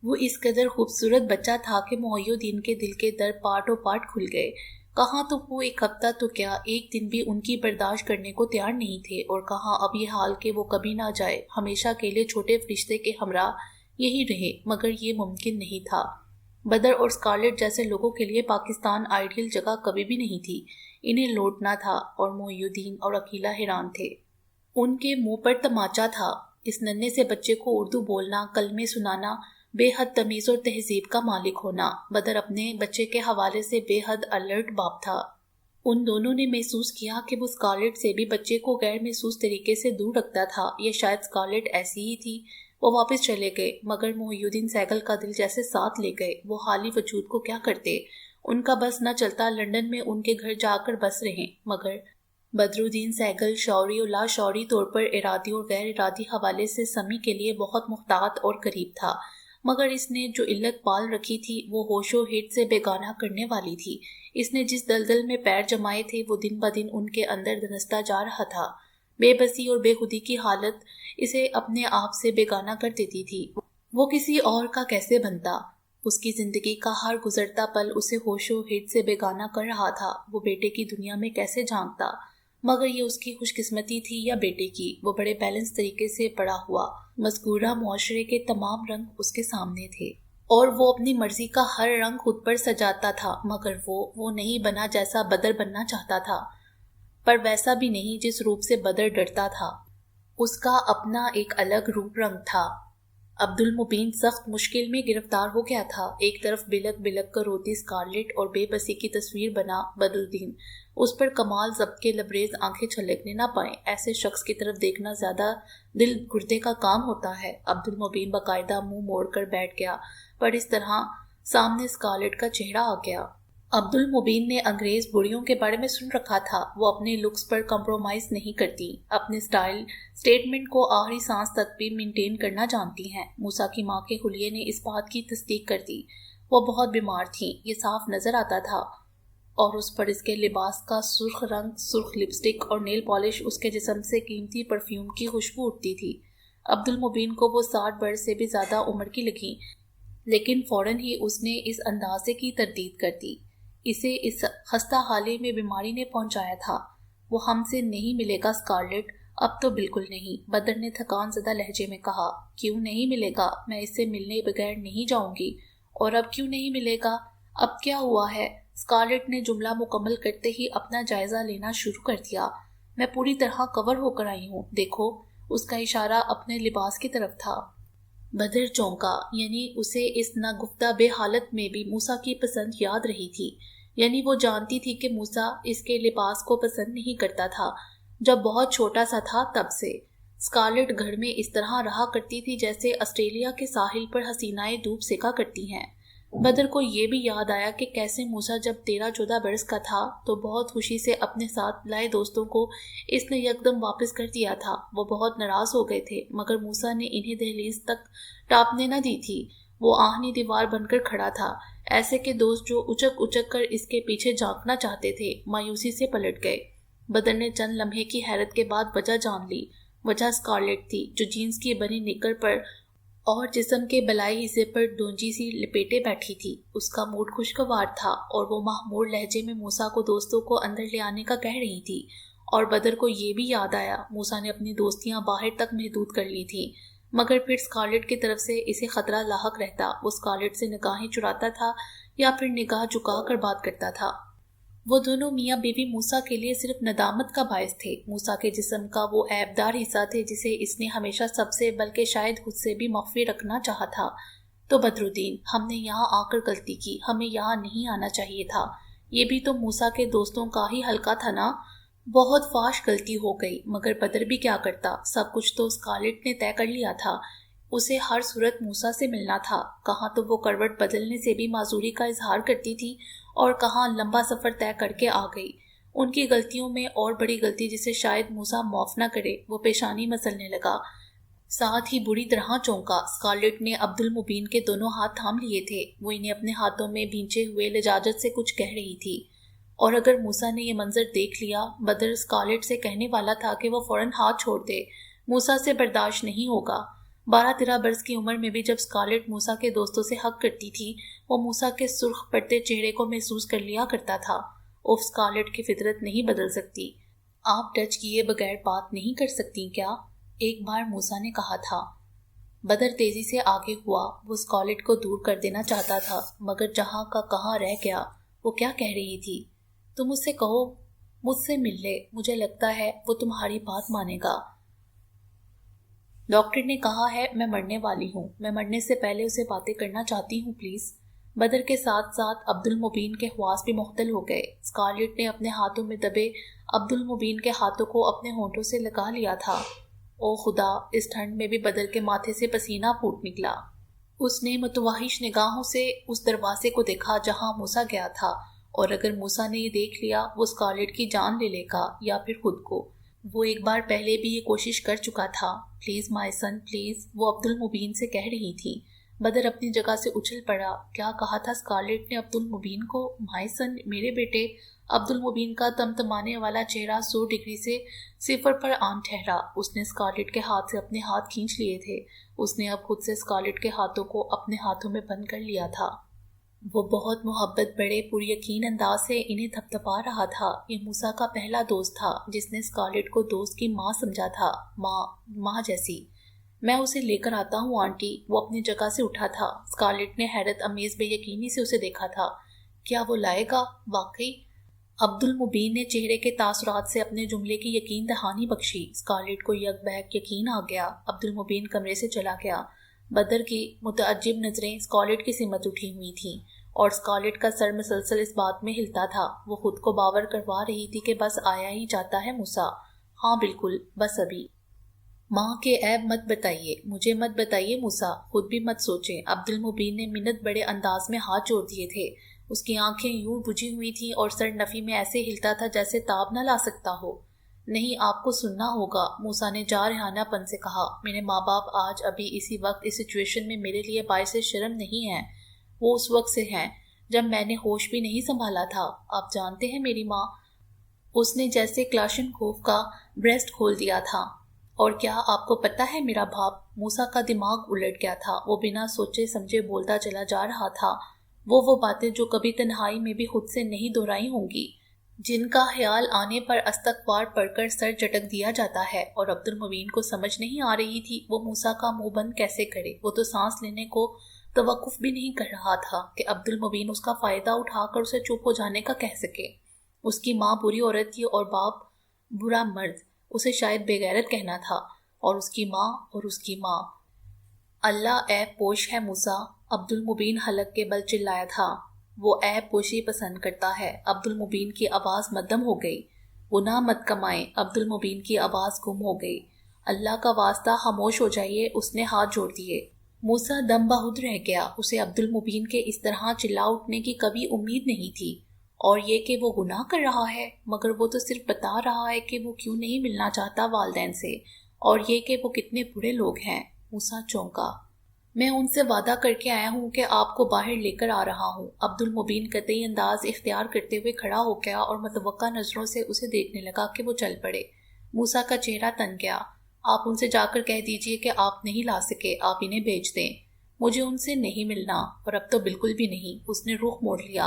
वो इस कदर खूबसूरत बच्चा था कि मोहिउद्दीन के दिल के दर पार्टों पार्ट खुल गए। कहाँ तो वो एक हफ्ता तो क्या एक दिन भी उनकी बर्दाश्त करने को तैयार नहीं थे, और कहाँ अब ये हाल कि वो कभी ना जाए, हमेशा के लिए छोटे फरिश्ते के हमरा यही रहे। मगर ये मुमकिन नहीं था। बदर और स्कारलेट जैसे लोगों के लिए पाकिस्तान आइडियल जगह कभी भी नहीं थी। इन्हें लौटना था, और मोहिउद्दीन और अकीला हैरान थे। उनके मुंह पर तमाचा था। इस नन्हे से बच्चे को उर्दू बोलना, कलमे सुनाना, बेहद तमीज और तहजीब का मालिक होना। बदर अपने बच्चे के हवाले से बेहद अलर्ट बाप था। उन दोनों ने महसूस किया कि वो स्कारलेट से भी बच्चे को गैर महसूस तरीके से दूर रखता था, या शायद स्कारलेट ऐसी ही थी। वो वापस चले गए, मगर मोहिउद्दीन सैगल का दिल जैसे साथ ले गए। वो हाली वजूद को क्या करते? उनका बस न चलता लंदन में उनके घर जाकर बस रहे। मगर बदरुद्दीन सैगल शौरी और लाशौरी तौर पर इरादी और गैर इरादी हवाले से समी के लिए बहुत मुख्तात और करीब था। मगर इसने जो इल्लत पाल रखी थी वो होशो हिट से बेगाना करने वाली थी। इसने जिस दलदल में पैर जमाए थे वो दिन ब दिन उनके अंदर धंसता जा रहा था। बेबसी और बेखुदी की हालत इसे अपने आप से बेगाना कर देती थी। वो किसी और का कैसे बनता? उसकी जिंदगी का हर गुजरता पल उसे होशो हिट से बेगाना कर रहा था। वो बेटे की दुनिया में कैसे झांकता? मगर ये उसकी खुशकिस्मती थी या बेटे की? वो बड़े बैलेंस तरीके से बड़ा हुआ। मज़कूरा मुआशरे के तमाम रंग उसके सामने थे, और वो अपनी मर्जी का हर रंग खुद पर सजाता था। मगर वो नहीं बना जैसा बदर बनना चाहता था, पर वैसा भी नहीं जिस रूप से बदर डरता था। उसका अपना एक अलग रूप रंग था। अब्दुल मुबीन सख्त मुश्किल में गिरफ्तार हो गया था। एक तरफ बिलक बिलक कर रोती स्कारलेट और बेबसी की तस्वीर बना बदरुद्दीन। उस पर कमाल ज़ब्त के लबरेज आंखें छलकने ना पाए। ऐसे शख्स की तरफ देखना ज्यादा दिल गुर्दे का काम होता है। अब्दुल मुबीन बाकायदा मुंह मोड़ कर बैठ गया, पर इस तरह सामने स्कारलेट का चेहरा आ गया। अब्दुल मुबीन ने अंग्रेज बुढ़ियों के बारे में सुन रखा था। वो अपने लुक्स पर कॉम्प्रोमाइज नहीं करती, अपने स्टाइल स्टेटमेंट को आखिरी सांस तक भी मेंटेन करना जानती हैं। मूसा की माँ के हुलिये ने इस बात की तस्दीक कर दी। वो बहुत बीमार थी, ये साफ नजर आता था, और उस पर इसके लिबास का सुर्ख रंग, सुर्ख लिपस्टिक और नेल पॉलिश, उसके जिस्म से कीमती परफ्यूम की खुशबू उठती थी। अब्दुल मुबीन को वो 60 बरस से भी ज्यादा उम्र की लगी, लेकिन फौरन ही उसने इस अंदाजे की तरदीद कर दी। इसे इस खस्ता हाले में बीमारी ने पहुंचाया था। वो हमसे नहीं मिलेगा स्कारलेट, अब तो बिल्कुल नहीं। बदर ने थकान ज़दा लहजे में कहा। क्यों नहीं मिलेगा? मैं इससे मिलने बगैर नहीं जाऊंगी। और अब क्यों नहीं मिलेगा? अब क्या हुआ है? स्कारलेट ने जुमला मुकम्मल करते ही अपना जायजा लेना शुरू कर दिया। मैं पूरी तरह कवर होकर आई हूँ, देखो। उसका इशारा अपने लिबास की तरफ था। बदर चौंका, यानी उसे इस नागुफ्ता बेहालत में भी मूसा की पसंद याद रही थी। यानी वो जानती थी कि मूसा इसके लिबास को पसंद नहीं करता था। जब बहुत छोटा सा था तब से स्कारलेट घर में इस तरह रहा करती थी जैसे ऑस्ट्रेलिया के साहिल पर हसीनाएं धूप सेका करती हैं। बदर को ये भी याद आया कि कैसे मूसा जब 13-14 बरस का था तो बहुत खुशी से अपने साथ लाए दोस्तों को इसने यकदम वापस कर दिया था। वो बहुत नाराज हो गए थे, मगर मूसा ने इन्हें दहलीज तक टापने न दी थी। वो आहनी दीवार बनकर खड़ा था। ऐसे के दोस्त जो उचक उचक कर इसके पीछे झांकना चाहते थे मायूसी से पलट गए। बदर ने चंद लम्हे की हैरत के बाद वजह जान ली। वजह स्कारलेट थी, जो जीन्स की बनी निकर पर और जिस्म के बलाई हिस्से पर डोंजी सी लपेटे बैठी थी। उसका मूड खुशगवार था, और वो महमूर लहजे में मूसा को दोस्तों को अंदर ले आने का कह रही थी। और बदर को ये भी याद आया, मूसा ने अपनी दोस्तियां बाहर तक महदूद कर ली थी। मगर फिर स्कारलेट की तरफ से इसे खतरा लाहक रहता। वो स्कारलेट से निगाहें चुराता था या फिर निगाह झुका कर बात करता था। वो दोनों मियाँ बीवी मूसा के लिए सिर्फ नदामत का बायस थे। मूसा के जिस्म का वो ऐबदार हिस्सा थे जिसे इसने हमेशा सबसे, बल्कि शायद खुद से भी मख्फी रखना चाहा था। तो बदरुद्दीन, हमने यहाँ आकर गलती की, हमें यहाँ नहीं आना चाहिए था। ये भी तो मूसा के दोस्तों का ही हल्का था ना। बहुत फाश गलती हो गई, मगर बदर भी क्या करता, सब कुछ तो स्कारलेट ने तय कर लिया था। उसे हर सूरत मूसा से मिलना था। कहाँ तो वो करवट बदलने से भी माजूरी का इजहार करती थी और कहाँ लंबा सफर तय करके आ गई। उनकी गलतियों में और बड़ी गलती जिसे शायद मूसा माफ न करे, वो पेशानी मसलने लगा। साथ ही बुरी तरह चौंका। स्कारलेट ने अब्दुल मुबीन के दोनों हाथ थाम लिए थे। वो इन्हें अपने हाथों में भींचे हुए लजाजत से कुछ कह रही थी। और अगर मूसा ने ये मंजर देख लिया, बदर स्कारलेट से कहने वाला था कि वो फौरन हाथ छोड़ दे। मूसा से बर्दाश्त नहीं होगा। 12-13 बरस की उम्र में भी जब स्कारलेट मूसा के दोस्तों से हक करती थी, वो मूसा के सुर्ख पड़ते चेहरे को महसूस कर लिया करता था। उफ, स्कारलेट की फितरत नहीं बदल सकती। आप टच किए बगैर बात नहीं कर सकती क्या? एक बार मूसा ने कहा था। बदर तेजी से आगे हुआ। वो स्कारलेट को दूर कर देना चाहता था, मगर जहां का कहां रह गया। वो क्या कह रही थी? तुम उससे कहो मुझसे मिल ले, मुझे लगता है वो तुम्हारी बात मानेगा। डॉक्टर ने कहा है मैं मरने वाली हूँ, मैं मरने से पहले उसे बातें करना चाहती हूँ प्लीज। बदर के साथ साथ अब्दुल मुबीन के ख्वास भी मुख्तल हो गए। स्कारलेट ने अपने हाथों में दबे अब्दुल मुबीन के हाथों को अपने होंठों से लगा लिया था। ओ खुदा, इस ठंड में भी बदर के माथे से पसीना फूट निकला। उसने मुतवाहिश निगाहों से उस दरवाजे को देखा जहां मूसा गया था, और अगर मूसा ने ये देख लिया, वो स्कारलेट की जान ले लेगा या फिर खुद को। वो एक बार पहले भी ये कोशिश कर चुका था। प्लीज माय सन प्लीज, वो अब्दुल मुबीन से कह रही थी। बदर अपनी जगह से उछल पड़ा। क्या कहा था स्कारलेट ने अब्दुल मुबीन को? माय सन, मेरे बेटे। अब्दुल मुबीन का तमतमाने वाला चेहरा 100 डिग्री से 0 पर आन ठहरा। उसने स्कारलेट के हाथ से अपने हाथ खींच लिए थे। उसने अब खुद से स्कारलेट के हाथों को अपने हाथों में बंद कर लिया था। वो बहुत मोहब्बत बड़े पुरयकीन अंदाज से इन्हें थपथपा रहा था। ये मूसा का पहला दोस्त था जिसने स्कारलेट को दोस्त की माँ समझा था। माँ जैसी। मैं उसे लेकर आता हूँ आंटी। वो अपनी जगह से उठा था। स्कारलेट ने हैरत अमेज बेयकीनी से उसे देखा था। क्या वो लाएगा? वाकई? अब्दुल मुबीन ने चेहरे के तासुरात से अपने जुमले की यकीन दहानी बख्शी। स्कारलेट को यकबैक यकीन आ गया। अब्दुल मुबीन कमरे से चला गया। बदर की मुतअज्जिब नजरें स्कारलेट की सिमत उठी हुई थीं, और स्कारलेट का सर मसलसल इस बात में हिलता था। वो खुद को बावर करवा रही थी कि बस आया ही जाता है मूसा। हाँ बिल्कुल, बस अभी। माँ के ऐब मत बताइए, मुझे मत बताइए मूसा, खुद भी मत सोचें। अब्दुल मुबीन ने मिन्नत बड़े अंदाज में हाथ जोड़ दिए थे। उसकी आंखें यूं बुझी हुई थीं और सर नफी में ऐसे हिलता था जैसे ताब न ला सकता हो। नहीं, आपको सुनना होगा, मूसा ने जारहानापन से कहा। मेरे माँ बाप आज अभी इसी वक्त इस सिचुएशन में मेरे लिए बाइस शर्म नहीं है। वो उस वक्त से हैं जब मैंने होश भी नहीं संभाला था। आप जानते हैं मेरी माँ, उसने जैसे क्लाशनकोव का ब्रेस्ट खोल दिया था। और क्या आपको पता है मेरा बाप? मूसा का दिमाग उलट गया था। वो बिना सोचे समझे बोलता चला जा रहा था। वो बातें जो कभी तन्हाई में भी खुद से नहीं दोहराई होंगी, जिनका ख्याल आने पर अस्तगफार पढ़कर सर झटक दिया जाता है। और अब्दुल मुबीन को समझ नहीं आ रही थी वो मूसा का मुंह बंद कैसे करे। वो तो सांस लेने को तवक्कुफ भी नहीं कर रहा था कि अब्दुल मुबीन उसका फायदा उठाकर उसे चुप हो जाने का कह सके। उसकी माँ बुरी औरत थी और बाप बुरा मर्द। उसे शायद बेगैरत कहना था। और उसकी माँ अल्लाह ऐब पोश है मूसा, अब्दुल मुबीन हलक के बल चिल्लाया था। वो ऐब पोशी पसंद करता है। अब्दुल मुबीन की आवाज मद्दम हो गई। गुनाह मत कमाए। अब्दुल मुबीन की आवाज गुम हो गई। अल्लाह का वास्ता खामोश हो जाइए। उसने हाथ जोड़ दिए। मूसा दम बहुद रह गया। उसे अब्दुल मुबीन के इस तरह चिल्ला उठने की कभी उम्मीद नहीं थी। और ये कि वो गुनाह कर रहा है, मगर वो तो सिर्फ बता रहा है कि वो क्यों नहीं मिलना चाहता वालिदैन से, और ये कि वो कितने बुरे लोग हैं। मूसा चौंका। मैं उनसे वादा करके आया हूँ कि आपको बाहर लेकर आ रहा हूँ। अब्दुल मुबीन कतई अंदाज इख्तियार करते हुए खड़ा हो गया और मतवक्का नजरों से उसे देखने लगा कि वो चल पड़े। मूसा का चेहरा तन गया। आप उनसे जाकर कह दीजिए कि आप नहीं ला सके, आप इन्हें भेज दें। मुझे उनसे नहीं मिलना, और अब तो बिल्कुल भी नहीं। उसने रुख मोड़ लिया।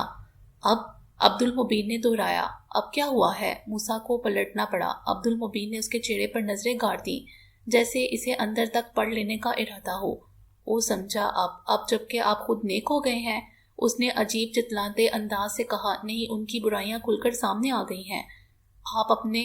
अब? अब्दुल मुबीन ने दोहराया। अब क्या हुआ है? मूसा को पलटना पड़ा। अब्दुल मुबीन ने उसके चेहरे पर नजरें गाड़ दी, जैसे इसे अंदर तक पढ़ लेने का इरादा हो। वो समझा अब जबकि आप खुद नेक हो गए हैं। उसने अजीब चितलाते अंदाज से कहा। नहीं, उनकी बुराइयां खुलकर सामने आ गई हैं। आप अपने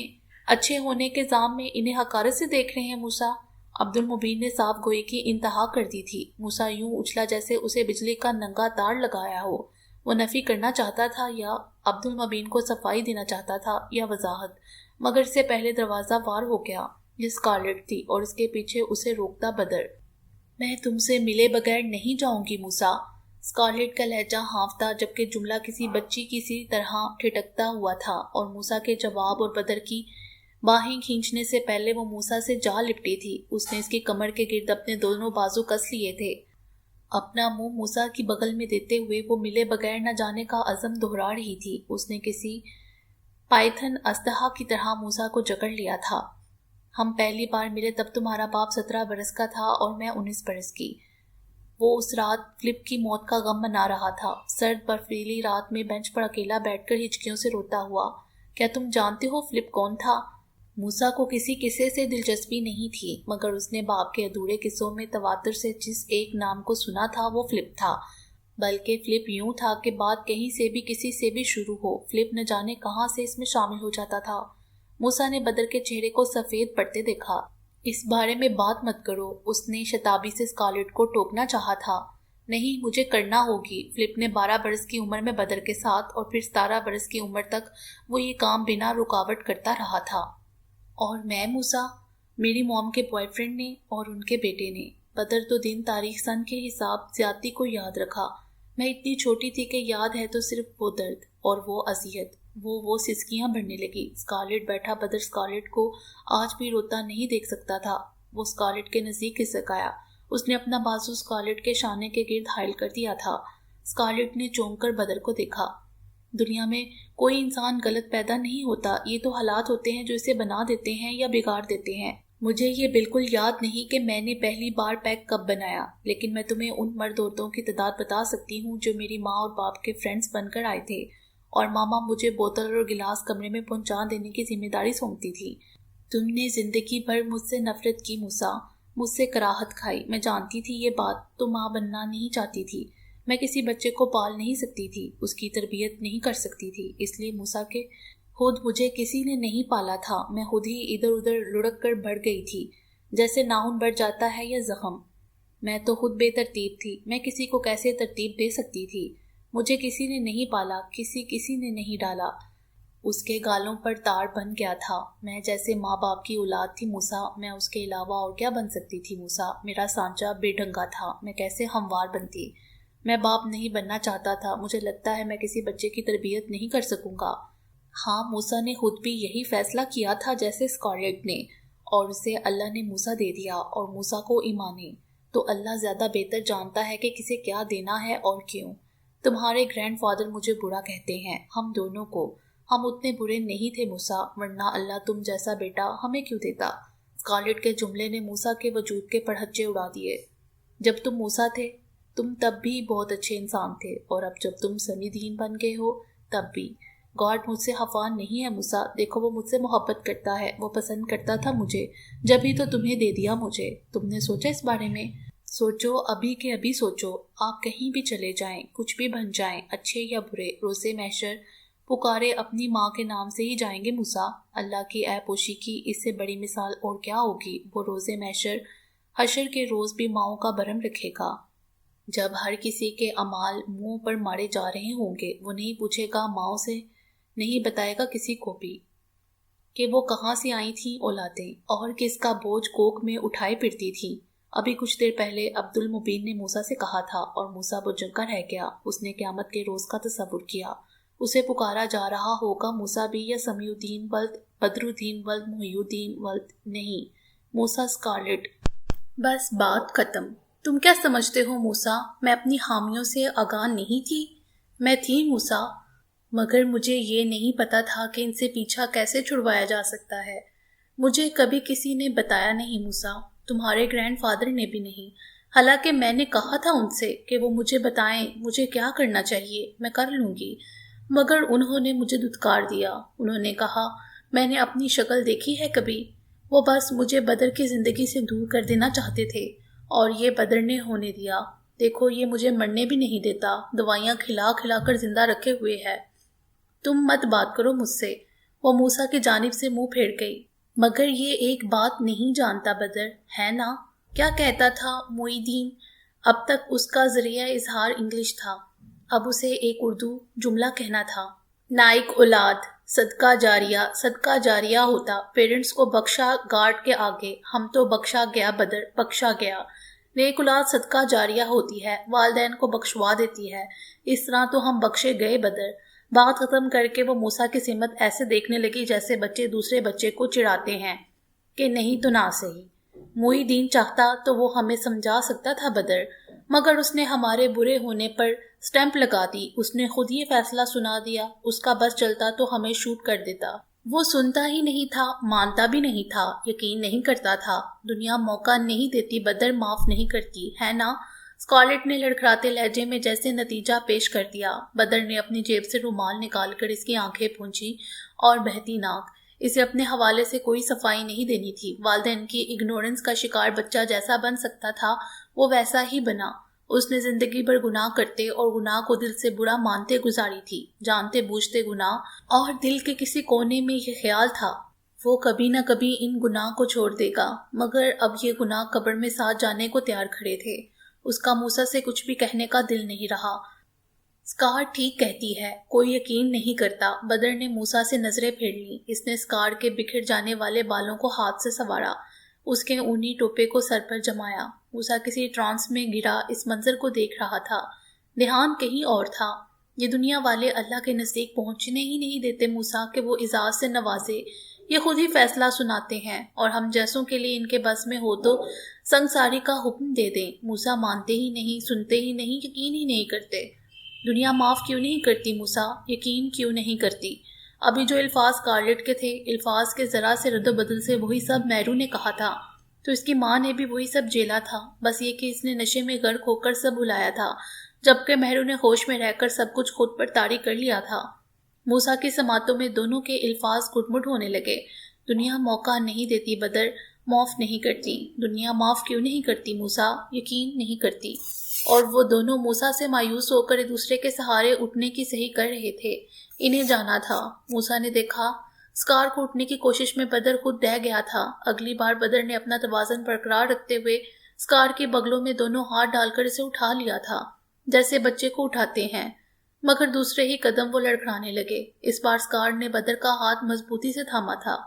अच्छे होने के जाम में इन्हें हकारत से देख रहे हैं मूसा। अब्दुल मुबीन ने साफ गोई की इंतहा कर दी थी। मूसा यूं उछला जैसे उसे बिजली का नंगा तार लगाया हो। वो नफी करना चाहता था या عبد المبین کو صفائی دینا چاہتا تھا یا وضاحت، مگر اس سے پہلے دروازہ وار ہو گیا۔ یہ اسکارلیٹ تھی اور اس کے پیچھے اسے روکتا بدر۔ میں تم سے ملے بغیر نہیں جاؤں گی موسیٰ۔ اسکارلیٹ کا لہجہ ہانف تھا، جبکہ جملہ کسی بچی کی سی طرح ٹھٹکتا ہوا تھا، اور موسیٰ کے جواب اور بدر کی باہیں کھینچنے سے پہلے وہ موسیٰ سے جا لپٹی تھی۔ اس نے اس کی کمر کے گرد اپنے دونوں بازو کس لیے تھے۔ اپنا منہ موسیٰ کی بغل میں دیتے ہوئے وہ ملے بغیر نہ جانے کا عزم دہرا رہی تھی۔ اس نے کسی پائتھن اژدہا کی طرح موسیٰ کو جکڑ لیا تھا۔ ہم پہلی بار ملے تب تمہارا باپ 17 برس کا تھا اور میں 19 برس کی۔ وہ اس رات فلپ کی موت کا غم منا رہا تھا، سرد برفیلی رات میں بینچ پر اکیلا بیٹھ کر ہچکیوں سے روتا ہوا۔ کیا تم جانتے ہو فلپ کون تھا؟ موسیٰ کو کسی قصے سے دلچسپی نہیں تھی، مگر اس نے باپ کے ادھورے قصوں میں تواتر سے جس ایک نام کو سنا تھا وہ فلپ تھا۔ بلکہ فلپ یوں تھا کہ بات کہیں سے بھی کسی سے بھی شروع ہو، فلپ نہ جانے کہاں سے اس میں شامل ہو جاتا تھا۔ موسیٰ نے بدر کے چہرے کو سفید پڑتے دیکھا۔ اس بارے میں بات مت کرو، اس نے شتابی سے اسکارلیٹ کو ٹوکنا چاہا تھا۔ نہیں، مجھے کرنا ہوگی۔ فلپ نے 12 برس کی عمر میں بدر کے ساتھ اور پھر 17 برس کی عمر تک وہ یہ کام بنا رکاوٹ کرتا رہا تھا۔ اور میں موسیٰ، میری موم کے بوائے فرینڈ نے اور ان کے بیٹے نے۔ بدر تو دن تاریخ سن کے حساب زیادتی کو یاد رکھا۔ میں اتنی چھوٹی تھی کہ یاد ہے تو صرف وہ درد اور وہ اذیت۔ وہ سسکیاں بھرنے لگی۔ اسکارلیٹ بیٹھا بدر اسکارلیٹ کو آج بھی روتا نہیں دیکھ سکتا تھا۔ وہ اسکارلیٹ کے نزدیک کھسک آیا۔ اس نے اپنا بازو اسکارلیٹ کے شانے کے گرد حائل کر دیا تھا۔ اسکارلیٹ نے چونک کر بدر کو دیکھا۔ دنیا میں کوئی انسان غلط پیدا نہیں ہوتا، یہ تو حالات ہوتے ہیں جو اسے بنا دیتے ہیں یا بگاڑ دیتے ہیں۔ مجھے یہ بالکل یاد نہیں کہ میں نے پہلی بار پیک کب بنایا، لیکن میں تمہیں ان مرد عورتوں کی تعداد بتا سکتی ہوں جو میری ماں اور باپ کے فرینڈز بن کر آئے تھے، اور ماما مجھے بوتل اور گلاس کمرے میں پہنچا دینے کی ذمہ داری سونپتی تھی۔ تم نے زندگی بھر مجھ سے نفرت کی موسیٰ، مجھ سے کراہت کھائی۔ میں جانتی تھی یہ بات، تو ماں بننا نہیں چاہتی تھی۔ میں کسی بچے کو پال نہیں سکتی تھی، اس کی تربیت نہیں کر سکتی تھی، اس لیے موسیٰ کہ خود مجھے کسی نے نہیں پالا تھا، میں خود ہی ادھر ادھر لڑک کر بڑھ گئی تھی، جیسے ناخن بڑھ جاتا ہے یا زخم۔ میں تو خود بے ترتیب تھی، میں کسی کو کیسے ترتیب دے سکتی تھی؟ مجھے کسی نے نہیں پالا، کسی نے نہیں ڈالا۔ اس کے گالوں پر تار بن گیا تھا۔ میں جیسے ماں باپ کی اولاد تھی موسیٰ، میں اس کے علاوہ اور کیا بن سکتی تھی موسیٰ؟ میرا سانچہ بے ڈھنگا تھا، میں کیسے ہموار بنتی؟ میں باپ نہیں بننا چاہتا تھا، مجھے لگتا ہے میں کسی بچے کی تربیت نہیں کر سکوں گا۔ ہاں، موسیٰ نے خود بھی یہی فیصلہ کیا تھا جیسے اسکارلیٹ نے، اور اسے اللہ نے موسیٰ دے دیا اور موسیٰ کو ایمانے۔ تو اللہ زیادہ بہتر جانتا ہے کہ کسے کیا دینا ہے اور کیوں۔ تمہارے گرینڈ فادر مجھے برا کہتے ہیں، ہم دونوں کو۔ ہم اتنے برے نہیں تھے موسیٰ، ورنہ اللہ تم جیسا بیٹا ہمیں کیوں دیتا؟ اسکارلیٹ کے جملے نے موسیٰ کے وجود کے پڑھچے اڑا دیے۔ جب تم موسیٰ تھے تم تب بھی بہت اچھے انسان تھے، اور اب جب تم سنی دین بن گئے ہو تب بھی۔ گاڈ مجھ سے خفا نہیں ہے موسیٰ، دیکھو وہ مجھ سے محبت کرتا ہے، وہ پسند کرتا تھا مجھے، جب ہی تو تمہیں دے دیا مجھے۔ تم نے سوچا اس بارے میں؟ سوچو، ابھی کے ابھی سوچو۔ آپ کہیں بھی چلے جائیں، کچھ بھی بن جائیں، اچھے یا برے، روزے محشر پکارے اپنی ماں کے نام سے ہی جائیں گے موسیٰ۔ اللہ کی اے پوشی کی اس سے بڑی مثال اور کیا ہوگی؟ وہ روزے محشر حشر کے روز بھی ماؤں کا برم رکھے گا۔ جب ہر کسی کے اعمال منہ پر مارے جا رہے ہوں گے، وہ نہیں پوچھے گا ماؤں سے، نہیں بتائے گا کسی کو بھی کہ وہ کہاں سے آئی تھیں اولادیں، اور کس کا بوجھ کوکھ میں اٹھائے پھرتی تھیں۔ ابھی کچھ دیر پہلے عبد المبین نے موسیٰ سے کہا تھا، اور موسیٰ بجھکا رہ گیا۔ اس نے قیامت کے روز کا تصور کیا، اسے پکارا جا رہا ہوگا موسیٰ بھی، یا سمیع الدین ولد بدر الدین ولد محی الدین ولد، نہیں، موسیٰ اسکارلیٹ۔ بس بات ختم۔ تم کیا سمجھتے ہو موسیٰ، میں اپنی حامیوں سے آگاہ نہیں تھی؟ میں تھی موسیٰ، مگر مجھے یہ نہیں پتا تھا کہ ان سے پیچھا کیسے چھڑوایا جا سکتا ہے۔ مجھے کبھی کسی نے بتایا نہیں موسیٰ، تمہارے گرینڈ فادر نے بھی نہیں، حالانکہ میں نے کہا تھا ان سے کہ وہ مجھے بتائیں مجھے کیا کرنا چاہیے، میں کر لوں گی، مگر انہوں نے مجھے دھتکار دیا۔ انہوں نے کہا میں نے اپنی شکل دیکھی ہے کبھی؟ وہ بس مجھے بدر کی زندگی سے دور کر دینا چاہتے تھے، اور یہ بدر نے ہونے دیا۔ دیکھو یہ مجھے مرنے بھی نہیں دیتا، دوائیاں کھلا کھلا کر زندہ رکھے ہوئے ہے۔ تم مت بات کرو مجھ سے۔ وہ موسیٰ کی جانب سے منہ پھیر گئی۔ مگر یہ ایک بات نہیں جانتا بدر، ہے نا؟ کیا کہتا تھا محی الدین؟ اب تک اس کا ذریعہ اظہار انگلش تھا، اب اسے ایک اردو جملہ کہنا تھا۔ नाइक औलाद सदका जारिया होता, पेरेंट्स को बख्शा गार्ड के आगे, हम तो बख्शा गया बदर, बख्शा गया। नेक औलाद सदका जारिया होती है, वालिदैन को बख्शवा देती है, इस तरह तो हम बख्शे गए बदर। बात खत्म करके वो मूसा की सिमत ऐसे देखने लगी जैसे बच्चे दूसरे बच्चे को चिढ़ाते हैं कि नहीं तो ना सही। मुईदीन चाहता तो वो हमें समझा सकता था बदर, मगर उसने हमारे बुरे होने पर स्टैंप लगा दी। उसने खुद ये फैसला सुना दिया, उसका बस चलता तो हमें शूट कर देता। वो सुनता ही नहीं था, मानता भी नहीं था, यकीन नहीं करता था। दुनिया मौका नहीं देती बदर, माफ नहीं करती, है ना? स्कारलेट ने लड़खड़ाते लहजे में जैसे नतीजा पेश कर दिया। बदर ने अपनी जेब से रुमाल निकालकर इसकी आंखें पूंछी और बहती नाक। इसे अपने हवाले से कोई सफाई नहीं देनी थी। वालिदैन की इग्नोरेंस का शिकार बच्चा जैसा बन सकता था वो वैसा ही बना। उसने जिंदगी भर गुनाह करते और गुनाह को दिल से बुरा मानते गुजारी थी, जानते बूझते गुनाह, और दिल के किसी कोने में ये ख्याल था वो कभी न कभी इन गुनाह को छोड़ देगा। मगर अब ये गुनाह कब्र में साथ जाने को तैयार खड़े थे। उसका मूसा से कुछ भी कहने का दिल नहीं रहा। स्कार ठीक कहती है, कोई यकीन नहीं करता। बदर ने मूसा से नजरें फेर ली। इसने स्कार के बिखर जाने वाले बालों को हाथ से संवारा, उसके ऊनी टोपे को सर पर जमाया। मूसा किसी ट्रांस में गिरा इस मंजर को देख रहा था। ध्यान कहीं और था। ये दुनिया वाले अल्लाह के नजदीक पहुंचने ही नहीं देते मूसा कि वो इजाज से नवाजे। ये खुद ही फैसला सुनाते हैं और हम जैसों के लिए इनके बस में हो तो संगसारी का हुक्म दे दें। मूसा मानते ही नहीं, सुनते ही नहीं, यकीन ही नहीं करते। दुनिया माफ क्यों नहीं करती मूसा, यकीन क्यों नहीं करती? अभी जो अल्फाज स्कारलेट के थे, अल्फाज के जरा से रद्द-बदल से वही सब मेहरू ने कहा था, तो इसकी माँ ने भी वही सब झेला था। बस ये कि इसने नशे में गर्क होकर सब भुलाया था, जबकि मेहरू ने होश में रहकर सब कुछ खुद पर तारी कर लिया था। मूसा की समातों में दोनों के अल्फाज गुटमुट होने लगे। दुनिया मौका नहीं देती बदर, माफ नहीं करती। दुनिया माफ क्यों नहीं करती मूसा, यकीन नहीं करती। और वो दोनों मूसा से मायूस होकर एक दूसरे के सहारे उठने की सही कर रहे थे। इन्हें जाना था। मूसा ने देखा स्कार को उठने की कोशिश में बदर खुद दह गया था। अगली बार बदर ने अपना तवाज़ुन बरकरार रखते हुए स्कार के बगलों में दोनों हाथ डालकर इसे उठा लिया था, जैसे बच्चे को उठाते हैं। मगर दूसरे ही कदम वो लड़खड़ाने लगे। इस बार स्कार ने बदर का हाथ मजबूती से थामा था।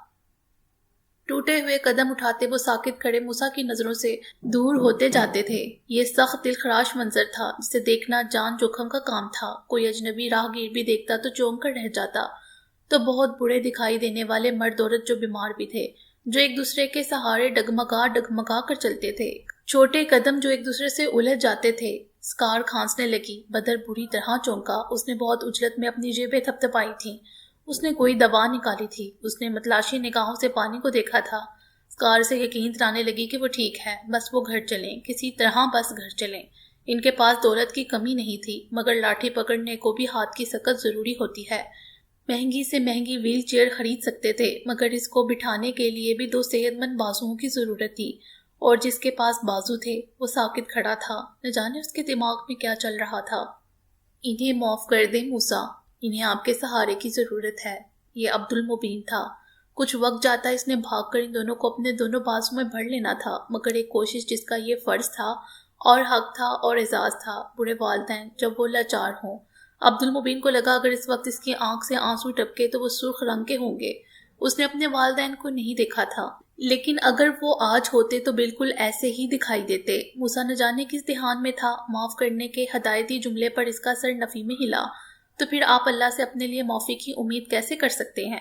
टूटे हुए कदम उठाते वो साकित खड़े मूसा की नजरों से दूर होते जाते थे। ये सख्त दिलखराश मंजर था जिसे देखना जान जोखम का काम था। कोई अजनबी राहगीर भी देखता तो चौंक कर रह जाता। तो बहुत बुरे दिखाई देने वाले मर्द औरत जो बीमार भी थे, जो एक दूसरे के सहारे डगमगा कर चलते थे, छोटे कदम जो एक दूसरे से उलझ जाते थे। स्कार खांसने लगी। बदर बुरी तरह चौंका। उसने बहुत उजलत में अपनी जेबें थपथपाई थी। उसने कोई दवा निकाली थी। उसने मतलाशी निगाहों से पानी को देखा था। स्कार से यकीन दिलाने लगी कि वो ठीक है, बस वो घर चलें, किसी तरह बस घर चलें। इनके पास दौलत की कमी नहीं थी, मगर लाठी पकड़ने को भी हाथ की सकत जरूरी होती है। महंगी से महंगी व्हील चेयर खरीद सकते थे, मगर इसको बिठाने के लिए भी दो सेहतमंद बाजुओं की जरूरत थी। और जिसके पास बाजू थे वो साकित खड़ा था। न जाने उसके दिमाग में क्या चल रहा था। इन्हें माफ कर दे मूसा, इन्हें आपके सहारे की जरूरत है। ये अब्दुल मुबीन था। कुछ वक्त जाता इसने भागकर इन दोनों को अपने दोनों बाजू में भर लेना था, मगर एक कोशिश जिसका ये फर्ज था और हक था और एजाज था। बुरे वालिदैन जब वो लाचार हों। अब्दुल मुबीन को लगा अगर इस वक्त इसकी आंख से आंसू टपके तो वो सुर्ख रंग के होंगे। उसने अपने वालिदैन को नहीं देखा था, लेकिन अगर वो आज होते तो बिल्कुल ऐसे ही दिखाई देते। मूसा न जाने किस ध्यान में था। माफ करने के हदायती जुमले पर इसका सर नफी में हिला। तो फिर आप अल्लाह से अपने लिए माफी की उम्मीद कैसे कर सकते हैं?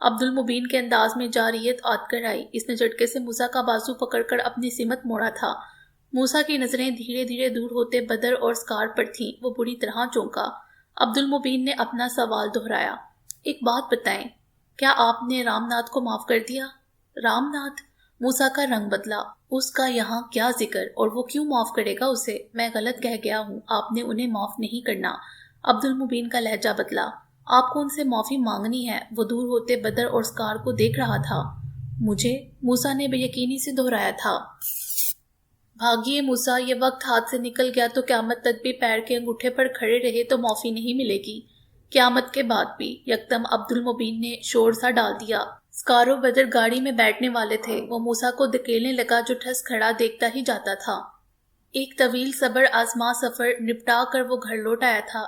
अब्दुल मुबीन के अंदाज में जारियत आद कर आई। इसने झटके से मूसा का बाजू पकड़कर अपनी सिमत मोड़ा था। मूसा की नजरें धीरे धीरे दूर होते बदर और स्कार पर थीं। वो बुरी तरह चौंका। अब्दुल मुबीन ने अपना सवाल दोहराया, एक बात बताएं, क्या आपने रामनाथ को माफ कर दिया? रामनाथ? मूसा का रंग बदला। उसका यहाँ क्या जिक्र, और वो क्यों माफ करेगा उसे? मैं गलत कह गया हूँ, आपने उन्हें माफ नहीं करना। अब्दुल मुबीन का लहजा बदला। आपको उनसे माफी मांगनी है। वो दूर होते बदर और स्कार को देख रहा था। मुझे? मूसा ने बेयकीनी से दोहराया था। भागिए मूसा, ये वक्त हाथ से निकल गया तो क्यामत तक भी पैर के अंगूठे पर खड़े रहे तो माफी नहीं मिलेगी। क्यामत के बाद भी। यकदम अब्दुल मुबीन ने शोर सा डाल दिया। स्कारो बदर गाड़ी में बैठने वाले थे। वो मूसा को धकेलने लगा जो ठस खड़ा देखता ही जाता था। एक तवील सबर आजमा सफर निपटा कर वो घर लौट आया था।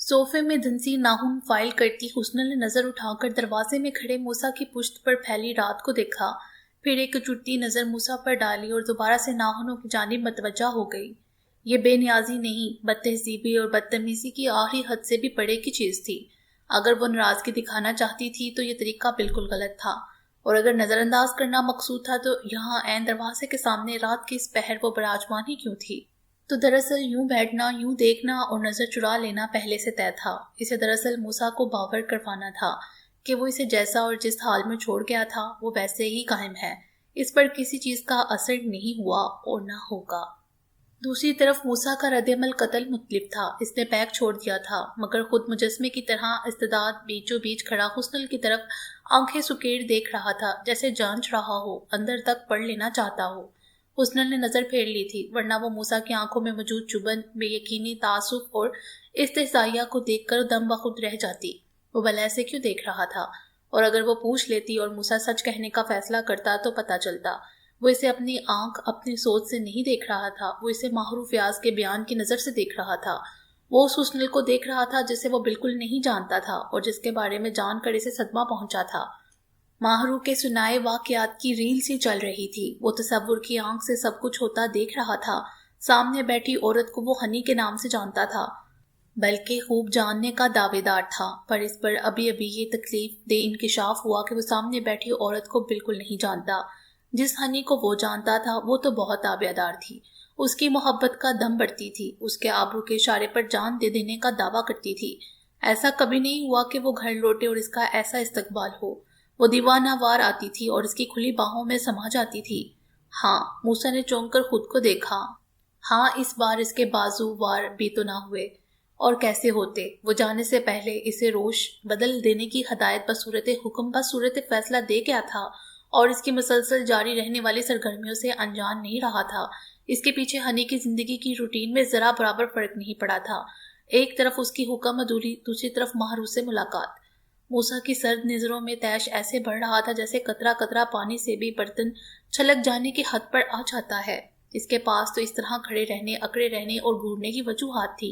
सोफे में धंसी नाखून फाइल करती हुस्न ने नजर उठाकर दरवाजे में खड़े मूसा की पुश्त पर फैली रात को देखा, फिर एक चुटकी नजर मूसा पर डाली और दोबारा से नाखूनों की जानिब मतवज्जा हो गई। ये बेनियाजी नहीं, बदतहजीबी और बदतमीजी की आखिरी हद से भी परे की चीज थी। अगर वो नाराजगी दिखाना चाहती थी तो ये तरीका बिल्कुल गलत था, और अगर नजरअंदाज करना मकसूद था तो यहाँ ऐन दरवाजे के सामने रात के इस पहर वो बराजमान ही क्यों थी। तो दरअसल यूं बैठना, यूं देखना और नजर चुरा लेना पहले से तय था। इसे दरअसल मूसा को बावर करवाना था कि वो इसे जैसा और जिस हाल में छोड़ गया था वो वैसे ही कायम है, इस पर किसी चीज का असर नहीं हुआ और ना होगा। दूसरी तरफ मूसा का रद्द-ए-अमल कत्ल मुख्तलिफ था। इसने पैक छोड़ दिया था, मगर खुद मुजस्मे की तरह इस्तेदाद बीचों बीच खड़ा हुस्न की तरफ आंखें सुकेड़ देख रहा था, जैसे जांच रहा हो, अंदर तक पढ़ लेना चाहता हो। हुस्न ने नजर फेर ली थी, वरना वो मूसा की आंखों में मौजूद चुभन, बेयकीनी, तासुफ और इस्तेज़ाइया को देखकर दम बखुद रह जाती। वो भला ऐसे क्यों देख रहा था? और अगर वो पूछ लेती और मूसा सच कहने का फैसला करता तो पता चलता। वो इसे अपनी आंख, अपनी सोच से नहीं देख रहा था, वो इसे माहरूफ याज के बयान की नजर से देख रहा था। वो उस हुस्न को देख रहा था जिसे वो बिल्कुल नहीं जानता था और जिसके बारे में जानकर इसे सदमा पहुंचा था। माहरू के सुनाए वाकयात की रील सी चल रही थी। वो तसव्वुर की आंख से सब कुछ होता देख रहा था। सामने बैठी औरत को वो हनी के नाम से जानता था, बल्कि खूब जानने का दावेदार था, पर इस पर अभी अभी ये तकलीफ दे इंकिशाफ हुआ कि वो सामने बैठी औरत को बिल्कुल नहीं जानता। जिस हनी को वो जानता था वो तो बहुत ताबेदार थी, उसकी मोहब्बत का दम बढ़ती थी, उसके आबरू के इशारे पर जान दे देने का दावा करती थी। ऐसा कभी नहीं हुआ कि वो घर लौटे और इसका ऐसा इस्तकबाल हो। वो दीवाना वार आती थी और इसकी खुली बाहों में समा जाती थी। हाँ, मूसा ने चौंक कर खुद को देखा। हाँ, इस बार इसके बाजू वार भी तो ना हुए, और कैसे होते। वो जाने से पहले इसे रोश बदल देने की हदायत बसूरत हुक्म बसूरत फैसला दे गया था, और इसकी मुसलसल जारी रहने वाली सरगर्मियों से अनजान नहीं रहा था। इसके पीछे हनी की जिंदगी की रूटीन में जरा बराबर फर्क नहीं पड़ा था। एक तरफ उसकी हुक्म अधूरी, दूसरी तरफ माहरू से मुलाकात। मूसा की सर्द नजरों में तैश ऐसे बढ़ रहा था जैसे कतरा कतरा पानी से भी बर्तन छलक जाने की हद पर आ जाता है। इसके पास तो इस तरह खड़े रहने, अकड़े रहने और घूरने की वजूहात थी,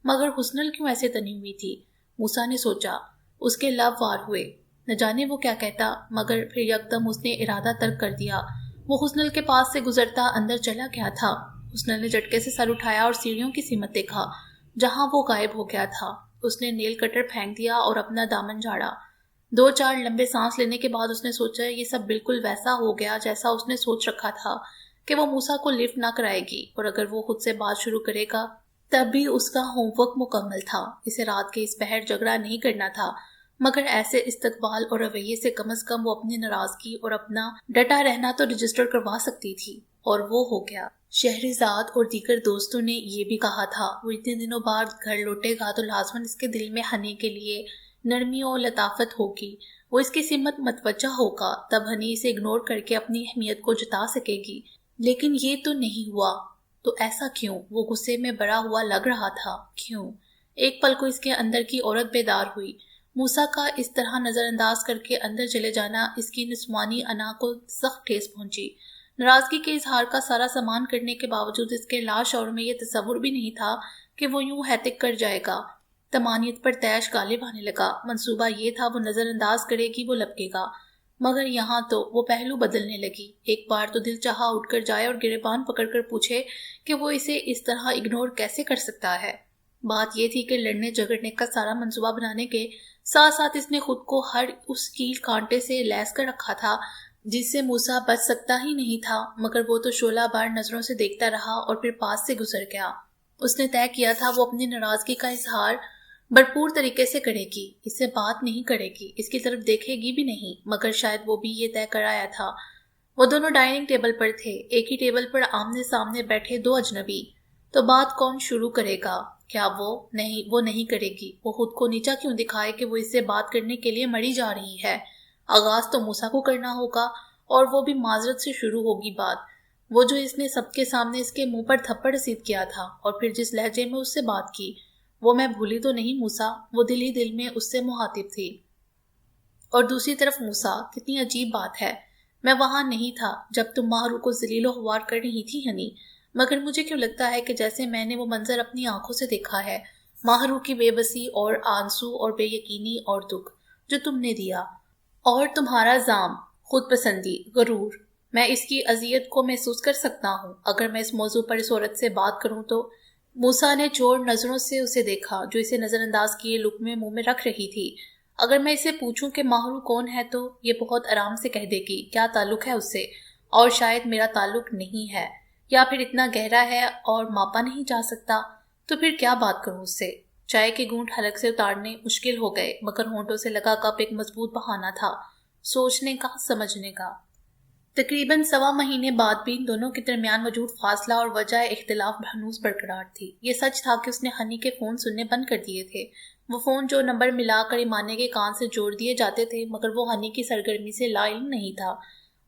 मगर हुस्न क्यों ऐसे तनी हुई थी? मूसा ने सोचा। उसके लब वार हुए। न जाने वो क्या कहता, मगर फिर यकदम उसने इरादा तर्क कर दिया। वो हुस्न के पास से गुजरता अंदर चला गया था। हुस्न ने झटके से सर उठाया और सीढ़ियों की सीमत देखा, जहां वो गायब हो गया था। उसने नेल कटर फेंक दिया और अपना दामन झाड़ा। 2-4 लंबे सांस लेने के बाद उसने सोचा ये सब बिल्कुल वैसा हो गया जैसा उसने सोच रखा था कि वो मूसा को लिफ्ट ना कराएगी, और अगर वो खुद से बात शुरू करेगा तब भी उसका होमवर्क मुकम्मल था। इसे रात के इस पहर झगड़ा नहीं करना था, मगर ऐसे इस्तकबाल और रवैये से कम से कम वो अपनी नाराजगी और अपना डटा रहना तो रजिस्टर करवा सकती थी, और वो हो गया। शहरजाद और दीगर दोस्तों ने ये भी कहा था वो इतने दिनों बाद घर लौटेगा तो लाजमन इसके दिल में हनी के लिए नरमी और लताफत होगी। वो इसकी सिमत मतवज्जा होगा, तब हनी इसे इग्नोर करके अपनी अहमियत को जता सकेगी। लेकिन ये तो नहीं हुआ। तो ऐसा क्यों? वो गुस्से में भरा हुआ लग रहा था। क्यों? एक पल को इसके अंदर की औरत बेदार हुई। मूसा का इस तरह नजरअंदाज करके अंदर चले जाना इसकी निस्वानी अना को सख्त ठेस पहुंची। नाराजगी के इजहार का सारा सामान करने के बावजूद इसके लाश और में यह तस्वुर भी नहीं था कि वो यूं हैतिक कर जाएगा। तमानियत पर तैश गालिब आने लगा। मंसूबा ये था वो नजरअंदाज करेगी, वो लपकेगा, मगर यहाँ तो वो पहलू बदलने लगी। एक बार तो दिल चाहा उठकर जाए और गिरेबान पकड़कर पूछे कि वो इसे इस तरह इग्नोर कैसे कर सकता है। बात यह थी कि लड़ने झगड़ने का सारा मंसूबा बनाने के साथ साथ इसने खुद को हर उस कील कांटे से लैस कर रखा था जिससे मूसा बच सकता ही नहीं था, मगर वो तो शोला बार नजरों से देखता रहा और फिर पास से गुजर गया। उसने तय किया था वो अपनी नाराजगी का इजहार भरपूर तरीके से करेगी, इससे बात नहीं करेगी, इसकी तरफ देखेगी भी नहीं, मगर शायद वो भी ये तय कर आया था। वो दोनों डाइनिंग टेबल पर थे, एक ही टेबल पर आमने सामने बैठे दो अजनबी। तो बात कौन शुरू करेगा? क्या वो? नहीं, वो नहीं करेगी। वो खुद को नीचा क्यों दिखाए कि वो इससे बात करने के लिए मरी जा रही है। आगाज तो मूसा को करना होगा, और वो भी माजरत से शुरू होगी बात। वो जो इसने सबके सामने इसके मुंह पर थप्पड़ रसीद किया था और फिर जिस लहजे में उससे बात की, वो मैं भूली तो नहीं मूसा। वो दिल ही दिल में उससे मुहातिब थी। और दूसरी तरफ मूसा, कितनी अजीब बात है, मैं वहां नहीं था जब तुम माहरू को जलीलो हुआर कर रही थी हनी, मगर मुझे क्यों लगता है कि जैसे मैंने वो मंजर अपनी आंखों से देखा है। ماہرو کی بے بسی اور آنسو اور بے یقینی اور دکھ جو تم نے دیا، اور تمہارا زام، خود پسندی، غرور، میں اس کی اذیت کو محسوس کر سکتا ہوں۔ اگر میں اس موضوع پر اس عورت سے بات کروں تو موسیٰ نے چور نظروں سے اسے دیکھا جو اسے نظر انداز کیے لقمے منہ میں رکھ رہی تھی۔ اگر میں اسے پوچھوں کہ ماہرو کون ہے تو یہ بہت آرام سے کہہ دے گی کیا تعلق ہے اس سے، اور شاید میرا تعلق نہیں ہے، یا پھر اتنا گہرا ہے اور ماپا نہیں جا سکتا، تو پھر کیا بات کروں اس سے۔ چائے کے گھونٹ حلق سے اتارنے مشکل ہو گئے، مگر ہونٹوں سے لگا کپ ایک مضبوط بہانہ تھا سوچنے کا، سمجھنے کا۔ تقریباً 1.25 مہینے بعد بھی ان دونوں کے درمیان موجود فاصلہ اور وجہ اختلاف ہنوز برقرار تھی۔ یہ سچ تھا کہ اس نے ہنی کے فون سننے بند کر دیے تھے، وہ فون جو نمبر ملا کر ایمانے کے کان سے جوڑ دیے جاتے تھے، مگر وہ ہنی کی سرگرمی سے لا علم نہیں تھا۔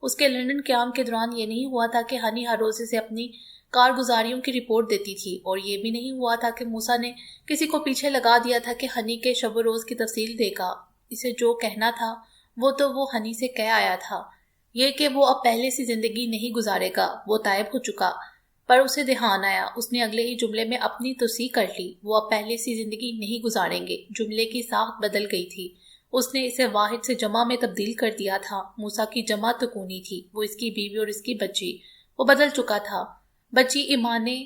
اس کے لندن قیام کے دوران یہ نہیں ہوا تھا کہ ہنی ہر روز اسے اپنی کارگزاریوں کی رپورٹ دیتی تھی، اور یہ بھی نہیں ہوا تھا کہ موسیٰ نے کسی کو پیچھے لگا دیا تھا کہ ہنی کے شب و روز کی تفصیل دے گا۔ اسے جو کہنا تھا وہ ہنی سے کہہ آیا تھا، یہ کہ وہ اب پہلے سی زندگی نہیں گزارے گا، وہ طائب ہو چکا۔ پر اسے دھیان آیا، اس نے اگلے ہی جملے میں اپنی توثیق کر لی، وہ اب پہلے سی زندگی نہیں گزاریں گے۔ جملے کی ساخت بدل گئی تھی، اس نے اسے واحد سے جمع میں تبدیل کر دیا تھا۔ موسیٰ کی جمع تکونی تھی، وہ اس کی بیوی اور اس کی بچی، وہ بدل چکا تھا۔ بچی ایمانے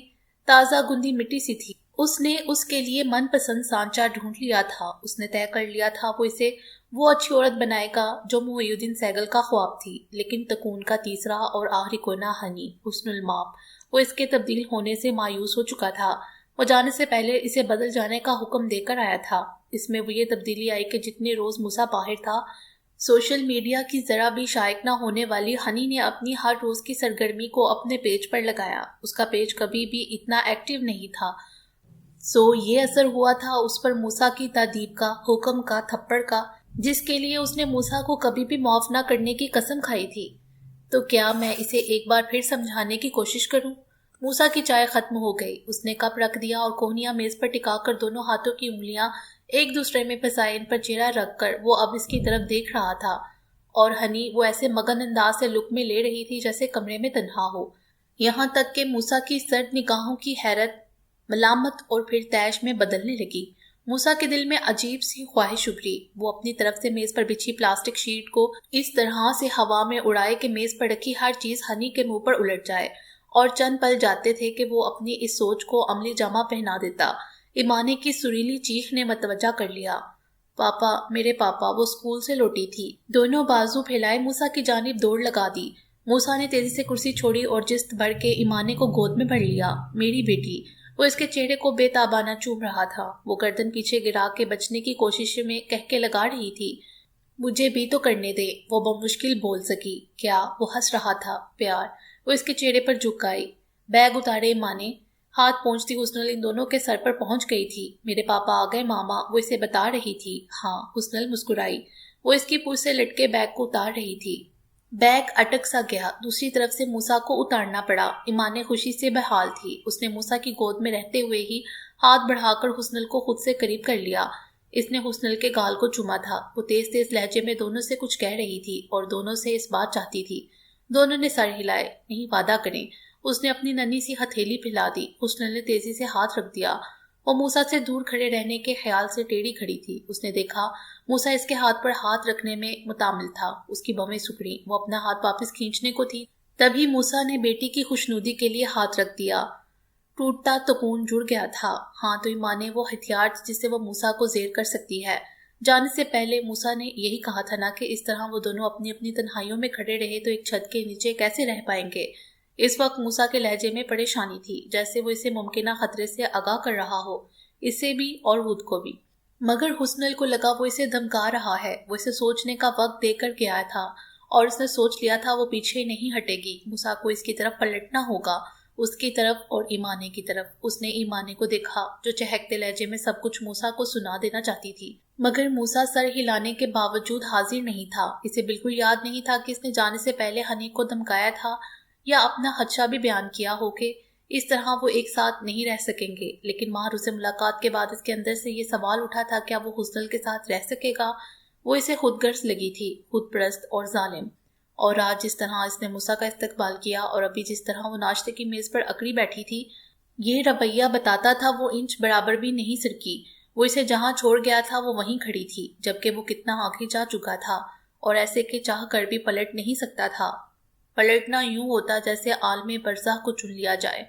تازہ گندی مٹی سی تھی، اس نے اس کے لیے من پسند سانچہ ڈھونڈ لیا تھا، اس نے طے کر لیا تھا وہ اسے وہ اچھی عورت بنائے گا جو محی الدین سہگل کا خواب تھی۔ لیکن تکون کا تیسرا اور آخری کونا ہنی، حسن الماپ، وہ اس کے تبدیل ہونے سے مایوس ہو چکا تھا۔ وہ جانے سے پہلے اسے بدل جانے کا حکم دے کر آیا تھا۔ اس میں وہ یہ تبدیلی آئی کہ جتنے روز موسیٰ باہر تھا، سوشل میڈیا کی ذرا بھی شائق نہ ہونے والی ہنی نے اپنی ہر روز کی سرگرمی کو اپنے پیج پر لگایا۔ اس کا پیج کبھی بھی اتنا ایکٹیو نہیں تھا، یہ اثر ہوا تھا اس پر موسیٰ کی تادیب کا، حکم کا، تھپڑ کا، جس کے لیے اس نے موسیٰ کو کبھی بھی معاف نہ کرنے کی قسم کھائی تھی۔ تو کیا میں اسے ایک بار پھر سمجھانے کی کوشش کروں؟ موسیٰ کی چائے ختم ہو گئی، اس نے کپ رکھ دیا اور کوہنیاں میز پر ٹکا کر دونوں ہاتھوں کی انگلیاں ایک دوسرے میں پھنسائے ان پر چہرہ رکھ کر وہ اب اس کی طرف دیکھ رہا تھا، اور ہنی وہ ایسے مگن انداز سے لقمے لے رہی تھی جیسے کمرے میں تنہا ہو، یہاں تک کہ موسیٰ کی سرد نگاہوں کی حیرت ملامت اور پھر طیش میں بدلنے لگی۔ موسیٰ کے دل میں عجیب سی خواہش ابھری، وہ اپنی طرف سے میز پر بچھی پلاسٹک شیٹ کو اس طرح سے ہوا میں اڑائے کہ میز پر رکھی ہر چیز ہنی کے منہ پر الٹ جائے، اور چند پل جاتے تھے کہ وہ اپنی اس سوچ کو عملی جامہ پہنا دیتا۔ ایمانے کی سریلی چیخ نے متوجہ کر لیا، پاپا، میرے پاپا! وہ اسکول سے لوٹی تھی، دونوں بازو پھیلائے موسیٰ کی جانب دوڑ لگا دی۔ موسیٰ نے تیزی سے کرسی چھوڑی اور جست بڑھ کے ایمانے کو گود میں بھر لیا۔ میری بیٹی! وہ اس کے چہرے کو بے تابانہ چوم رہا تھا، وہ گردن پیچھے گرا کے بچنے کی کوشش میں کہکے لگا رہی تھی، مجھے بھی تو کرنے دے، وہ بمشکل بول سکی۔ کیا؟ وہ ہنس رہا تھا، پیار۔ وہ اس کے چہرے پر جھک آئی۔ بیگ اتارے ایمانے، ہاتھ پہنچتی حسنل ان دونوں کے سر پر پہنچ گئی تھی۔ میرے پاپا آ گئے ماما، وہ اسے بتا رہی تھی۔ ہاں، حسنل مسکرائی، وہ اس کی پوچھ سے لٹکے بیگ کو اتار رہی تھی۔ بیگ اٹک سا گیا، دوسری طرف سے موسیٰ کو اتارنا پڑا۔ ایمانے خوشی سے بحال تھی، اس نے موسیٰ کی گود میں رہتے ہوئے ہی ہاتھ بڑھا کر حسنل کو خود سے قریب کر لیا۔ اس نے حسنل کے گال کو چوما تھا، وہ تیز تیز لہجے میں دونوں سے کچھ کہہ رہی تھی اور دونوں سے اس بات چاہتی تھی۔ دونوں نے سر ہلائے، نہیں، وعدہ کریں۔ اس نے اپنی ننھی سی ہتھیلی پھیلا دی، حسنل نے تیزی سے ہاتھ رکھ دیا۔ وہ موسیٰ سے دور کھڑے رہنے کے خیال سے ٹیڑھی کھڑی تھی، اس نے دیکھا موسیٰ اس کے ہاتھ پر ہاتھ رکھنے میں متعامل تھا، اس کی بھویں سکڑی، وہ اپنا ہاتھ واپس کھینچنے کو تھی، تبھی موسیٰ نے بیٹی کی خوشنودی کے لیے ہاتھ رکھ دیا۔ ٹوٹتا تکون جڑ گیا تھا، ہاں تو ایمانے وہ ہتھیار جس سے وہ موسیٰ کو زیر کر سکتی ہے۔ جانے سے پہلے موسیٰ نے یہی کہا تھا نا کہ اس طرح وہ دونوں اپنی اپنی تنہائیوں میں کھڑے رہے تو ایک چھت کے نیچے کیسے رہ پائیں گے۔ اس وقت موسیٰ کے لہجے میں پریشانی تھی، جیسے وہ اسے ممکنہ خطرے سے آگاہ کر رہا ہو، اسے بھی اور خود کو بھی۔ مگر حسنل کو لگا وہ اسے دھمکا رہا ہے، وہ اسے سوچنے کا وقت دے کر گیا تھا، اور اس نے سوچ لیا تھا وہ پیچھے نہیں ہٹے گی، موسیٰ کو اس کی طرف پلٹنا ہوگا، اس کی طرف اور ایمانے کی طرف۔ اس نے ایمانے کو دیکھا جو چہکتے لہجے میں سب کچھ موسیٰ کو سنا دینا چاہتی تھی، مگر موسیٰ سر ہلانے کے باوجود حاضر نہیں تھا۔ اسے بالکل یاد نہیں تھا کہ اس نے جانے سے پہلے ہنی کو دھمکایا تھا یا اپنا خدشہ بھی بیان کیا ہو کہ اس طرح وہ ایک ساتھ نہیں رہ سکیں گے۔ لیکن ماہرو سے ملاقات کے بعد اس کے اندر سے یہ سوال اٹھا تھا، کیا وہ حسنل کے ساتھ رہ سکے گا؟ وہ اسے خود غرض لگی تھی، خود پرست اور ظالم۔ اور آج جس طرح اس نے موسیٰ کا استقبال کیا، اور ابھی جس طرح وہ ناشتے کی میز پر اکڑی بیٹھی تھی، یہ رویہ بتاتا تھا وہ انچ برابر بھی نہیں سرکی، وہ اسے جہاں چھوڑ گیا تھا وہ وہیں کھڑی تھی، جبکہ وہ کتنا آگے جا چکا تھا اور ایسے کہ چاہ کر بھی پلٹ نہیں سکتا تھا۔ پلٹنا یوں ہوتا جیسے عالم برزخ کو چن لیا جائے۔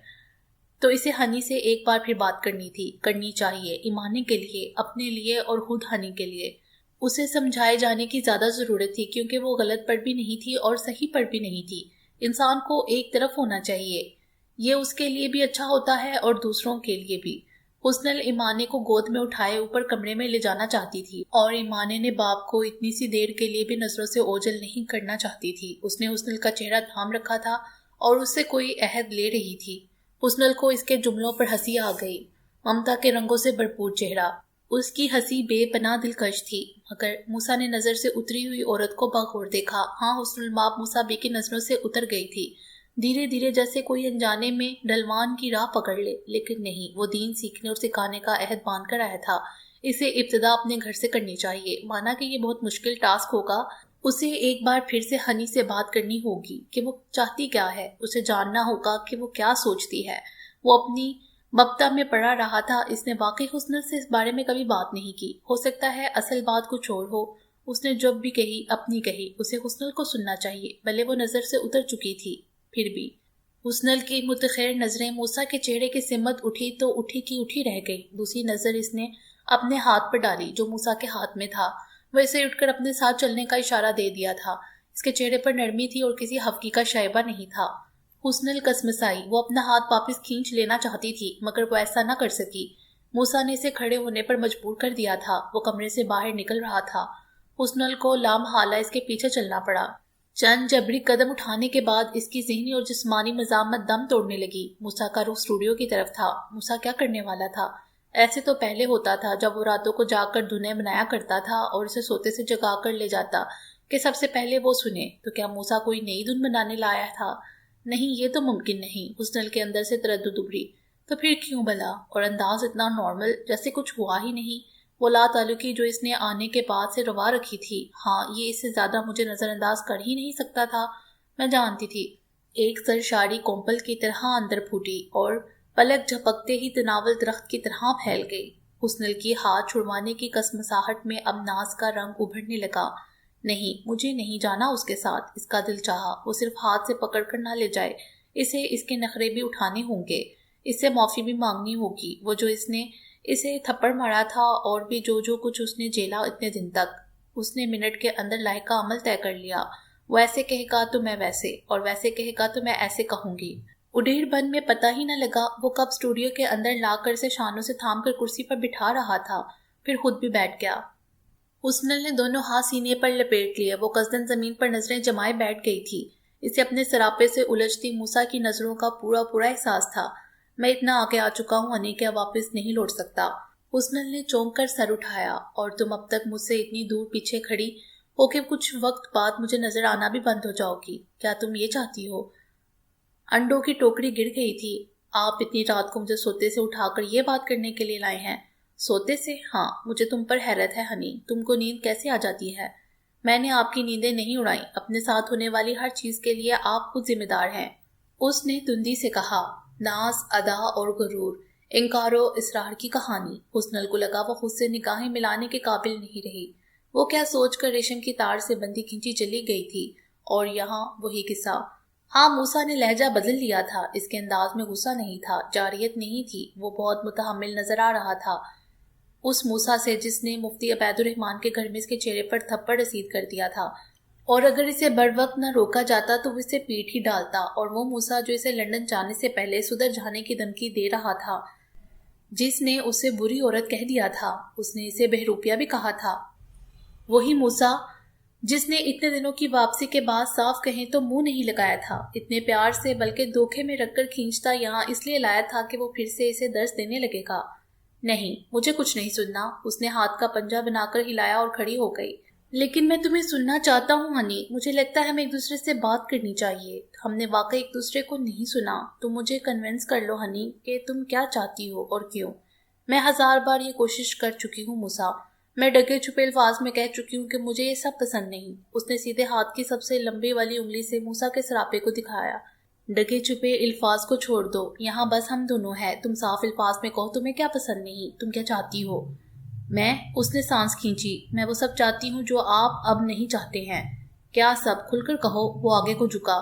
تو اسے ہنی سے ایک بار پھر بات کرنی تھی، کرنی چاہیے، ایمانے کے لیے، اپنے لیے اور خود ہنی کے لیے۔ اسے سمجھائے جانے کی زیادہ ضرورت تھی کیونکہ وہ غلط پر بھی نہیں تھی اور صحیح پر بھی نہیں تھی۔ انسان کو ایک طرف ہونا چاہیے، یہ اس کے لیے بھی اچھا ہوتا ہے اور دوسروں کے لیے بھی۔ حسن ایمانے کو گود میں اٹھائے اوپر کمرے میں لے جانا چاہتی تھی، اور ایمانے نے باپ کو اتنی سی دیر کے لیے بھی نظروں سے اوجھل نہیں کرنا چاہتی تھی۔ اس نے حسن کا چہرہ تھام رکھا تھا اور اس سے کوئی عہد لے رہی تھی۔ حسن کو اس کے جملوں پر ہنسی آ گئی۔ ممتا کے رنگوں سے بھرپور چہرہ، اس کی ہنسی بے پناہ دلکش تھی، مگر موسیٰ نے نظر سے اتری ہوئی عورت کو بغور دیکھا۔ ہاں، حسن المآب موسیٰ بے کی نظروں سے اتر گئی تھی، دھیرے دھیرے، جیسے کوئی انجانے میں ڈھلوان کی راہ پکڑ لے، لیکن نہیں، وہ دین سیکھنے اور سکھانے کا عہد باندھ کر آیا تھا۔ اسے ابتدا اپنے گھر سے کرنی چاہیے، مانا کہ یہ بہت مشکل ٹاسک ہوگا۔ اسے ایک بار پھر سے ہنی سے بات کرنی ہوگی کہ وہ چاہتی کیا ہے، اسے جاننا ہوگا کہ وہ کیا سوچتی ہے۔ وہ اپنی مبتا میں پڑا رہا تھا، اس نے واقعی حسن سے اس بارے میں کبھی بات نہیں کی۔ ہو سکتا ہے اصل بات کچھ اور ہو، اس نے جب بھی کہی اپنی کہی، اسے حسن کو سننا چاہیے، بھلے وہ نظر سے اتر چکی تھی، پھر بھی۔ حسن کی متخیر نظریں موسیٰ کے چہرے کی سمت اٹھی تو اٹھی کی اٹھی رہ گئی۔ دوسری نظر اس نے اپنے ہاتھ پر ڈالی جو موسیٰ کے ہاتھ میں تھا، وہ اسے اٹھ کر اپنے ساتھ چلنے کا اشارہ دے دیا تھا۔ اس کے چہرے پر نرمی تھی اور کسی ہفکی کا شائبہ نہیں تھا۔ حسن کسمسائی، وہ اپنا ہاتھ واپس کھینچ لینا چاہتی تھی مگر وہ ایسا نہ کر سکی۔ موسیٰ نے اسے کھڑے ہونے پر مجبور کر دیا تھا، وہ کمرے سے باہر نکل رہا تھا۔ حسن کو لام حالہ اس کے پیچھے چلنا پڑا۔ چند جبری قدم اٹھانے کے بعد اس کی ذہنی اور جسمانی مزاحمت دم توڑنے لگی۔ موسیٰ کا رخ اسٹوڈیو کی طرف تھا۔ موسیٰ کیا کرنے والا تھا؟ ایسے تو پہلے ہوتا تھا جب وہ راتوں کو جا کر دھنیں بنایا کرتا تھا اور اسے سوتے سے جگا کر لے جاتا کہ سب سے پہلے وہ سنے۔ تو کیا موسیٰ کوئی نئی دھن بنانے لایا تھا؟ نہیں، یہ تو ممکن نہیں۔ حسن کے اندر سے تردد ابھری۔ تو پھر کیوں بھلا؟ اور انداز اتنا نارمل، جیسے کچھ ہوا ہی نہیں۔ وہ لا تعلقی جو اس نے آنے کے بعد سے روا رکھی تھی، ہاں، یہ اس سے زیادہ مجھے نظر انداز کر ہی نہیں سکتا تھا۔ میں جانتی تھی۔ ایک سرشاری کومپل کی طرح اندر پھوٹی اور پلک جھپکتے ہی تناول درخت کی طرح پھیل گئی۔ حسن کی ہاتھ چھڑوانے کی کسمساہٹ میں اب ناز کا رنگ ابھرنے لگا۔ نہیں، مجھے نہیں جانا اس کے ساتھ، اس کا دل چاہا۔ وہ صرف ہاتھ سے پکڑ کر نہ لے جائے، اسے اس کے نخرے بھی اٹھانے ہوں گے، اس سے معافی بھی مانگنی ہوگی، وہ جو اس نے اسے تھپڑ مارا تھا اور بھی جو کچھ اس نے جھیلا اتنے دن تک۔ اس نے منٹ کے اندر لائق کا عمل طے کر لیا۔ وہ ایسے کہے گا تو میں ویسے، اور ویسے کہے گا تو میں ایسے کہوں گی۔ اڈیر بن میں پتہ ہی نہ لگا وہ کب اسٹوڈیو کے اندر لا کر اسے شانوں سے تھام کر کرسی پر بٹھا رہا تھا، پھر خود بھی بیٹھ گیا۔ حسن نے دونوں ہاتھ سینے پر لپیٹ لیے، وہ قصدن زمین پر نظریں جمائے بیٹھ گئی تھی۔ اسے اپنے سراپے سے الجھتی موسیٰ کی نظروں کا پورا احساس تھا۔ میں اتنا آگے آ چکا ہوں ہنی کہ واپس نہیں لوٹ سکتا۔ حسن نے چونک کر سر اٹھایا۔ اور تم اب تک مجھ سے اتنی دور پیچھے کھڑی ہو کہ کچھ وقت بعد مجھے نظر آنا بھی بند ہو جاؤ گی، کیا تم یہ چاہتی ہو؟ انڈوں کی ٹوکری گر گئی تھی۔ آپ اتنی رات کو مجھے سوتے سے اٹھا کر یہ بات کرنے کے لیے لائے ہیں؟ سوتے سے؟ ہاں، مجھے تم پر حیرت ہے ہنی، تم کو نیند کیسے آ جاتی ہے؟ میں نے آپ کی نیندیں نہیں اڑائیں، اپنے ساتھ ہونے والی ہر چیز کے لیے آپ خود ذمہ دار ہیں۔ اس نے تندی سے کہا۔ ناز، ادا اور غرور، انکار و اصرار کی کہانی۔ حسن کو لگا وہ خود سے نگاہیں ملانے کے قابل نہیں رہی۔ وہ کیا سوچ کر ریشم کی تار سے بندی کھینچی چلی گئی تھی، اور یہاں وہی قصہ۔ ہاں، موسیٰ نے لہجہ بدل لیا تھا، اس کے انداز میں غصہ نہیں تھا، جاریت نہیں تھی، وہ بہت متحمل نظر آ رہا تھا اس موسیٰ سے جس نے مفتی عبید الرحمن کے گھر میں اس کے چہرے پر تھپڑ رسید کر دیا تھا، اور اگر اسے بر وقت نہ روکا جاتا تو وہ اسے پیٹ ہی ڈالتا۔ اور وہ موسیٰ جو اسے لندن جانے سے پہلے سدھر جانے کی دھمکی دے رہا تھا، جس نے اسے بری عورت کہہ دیا تھا، اس نے اسے بہروپیہ بھی کہا تھا، وہی موسیٰ جس نے اتنے دنوں کی واپسی کے بعد صاف کہیں تو منہ نہیں لگایا تھا، اتنے پیار سے بلکہ دھوکے میں رکھ کر کھینچتا یہاں اس لیے لایا تھا کہ وہ پھر سے اسے درس دینے لگے گا۔ نہیں، مجھے کچھ نہیں سننا۔ اس نے ہاتھ کا پنجہ بنا کر ہلایا اور کھڑی ہو گئی۔ لیکن میں تمہیں سننا چاہتا ہوں ہنی، مجھے لگتا ہے ہمیں ایک دوسرے سے بات کرنی چاہیے۔ ہم نے واقعی ایک دوسرے کو نہیں سنا۔ تم مجھے کنونس کر لو ہنی کہ تم کیا چاہتی ہو اور کیوں۔ میں 1000 بار یہ کوشش کر چکی ہوں موسیٰ، میں ڈگے چھپے الفاظ میں کہہ چکی ہوں کہ مجھے یہ سب پسند نہیں۔ اس نے سیدھے ہاتھ کی سب سے لمبی والی انگلی سے موسیٰ کے سراپے کو دکھایا۔ ढके छुपे अल्फाज को छोड़ दो, यहाँ बस हम दोनों हैं। तुम साफ अल्फाज में कहो तुम्हें क्या पसंद नहीं, तुम क्या चाहती हो। उसने सांस खींची। मैं वो सब चाहती हूँ जो आप अब नहीं चाहते हैं। क्या सब? खुलकर कहो। वो आगे को झुका।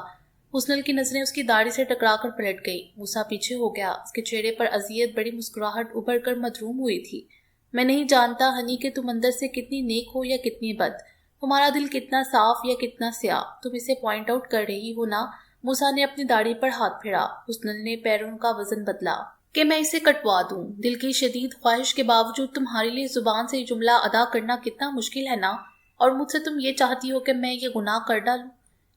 हुस्नल की नजरें उसकी दाढ़ी से टकराकर पलट गई। मूसा पीछे हो गया। उसके चेहरे पर अजियत बड़ी मुस्कुराहट उभर कर मधरूम हुई थी। मैं नहीं जानता हनी कि तुम अंदर से कितनी नेक हो या कितनी बद, तुम्हारा दिल कितना साफ या कितना स्याह, तुम इसे पॉइंट आउट कर रही हो ना। मूसा ने अपनी दाढ़ी पर हाथ फेरा। हुस्नल ने पैरों का वजन बदला कि मैं इसे कटवा दूं। दिल की शदीद ख्वाहिश के बावजूद तुम्हारे लिए जुबान से ये जुमला अदा करना कितना मुश्किल है ना। और मुझसे तुम ये चाहती हो कि मैं ये गुनाह कर डालूं।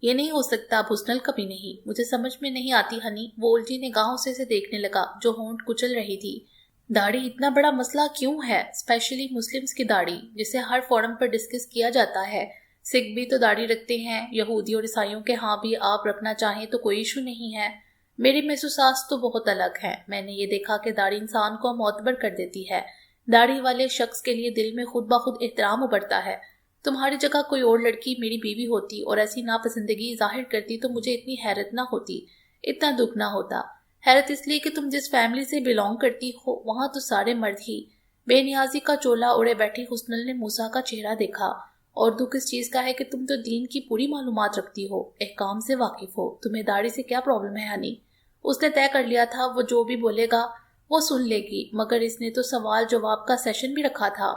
ये नहीं हो सकता हुस्नल, कभी नहीं। मुझे समझ में नहीं आती हनी। वो उल्टी निगाहों से इसे देखने लगा जो होंठ कुचल रही थी। दाढ़ी इतना बड़ा मसला क्यों है, स्पेशली मुस्लिम्स की दाढ़ी, जिसे हर फोरम पर डिस्कस किया जाता है। सिख भी तो दाढ़ी रखते हैं, यहूदी और ईसाइयों के यहाँ भी आप रखना चाहें तो कोई इशू नहीं है। मेरी महसूसात तो बहुत अलग है। मैंने ये देखा कि दाढ़ी इंसान को मोतबर कर देती है। दाढ़ी वाले शख्स के लिए दिल में खुद ब खुद एहतराम उभरता है। तुम्हारी जगह कोई और लड़की मेरी बीवी होती और ऐसी नापसंदगी जाहिर करती तो मुझे इतनी हैरत ना होती, इतना दुख ना होता। हैरत इसलिए कि तुम जिस फैमिली से बिलोंग करती हो वहां तो सारे मर्द ही। बेनियाजी का चोला ओढ़े बैठी हुस्नल ने मूसा का चेहरा देखा। और दुख इस चीज का है कि तुम तो दीन की पूरी मालूमात रखती हो, अहकाम से वाकिफ हो, तुम्हें दाढ़ी से क्या प्रॉब्लम है हनी। उसने तय कर लिया था वो जो भी बोलेगा वो सुन लेगी, मगर इसने तो सवाल जवाब का सेशन भी रखा था।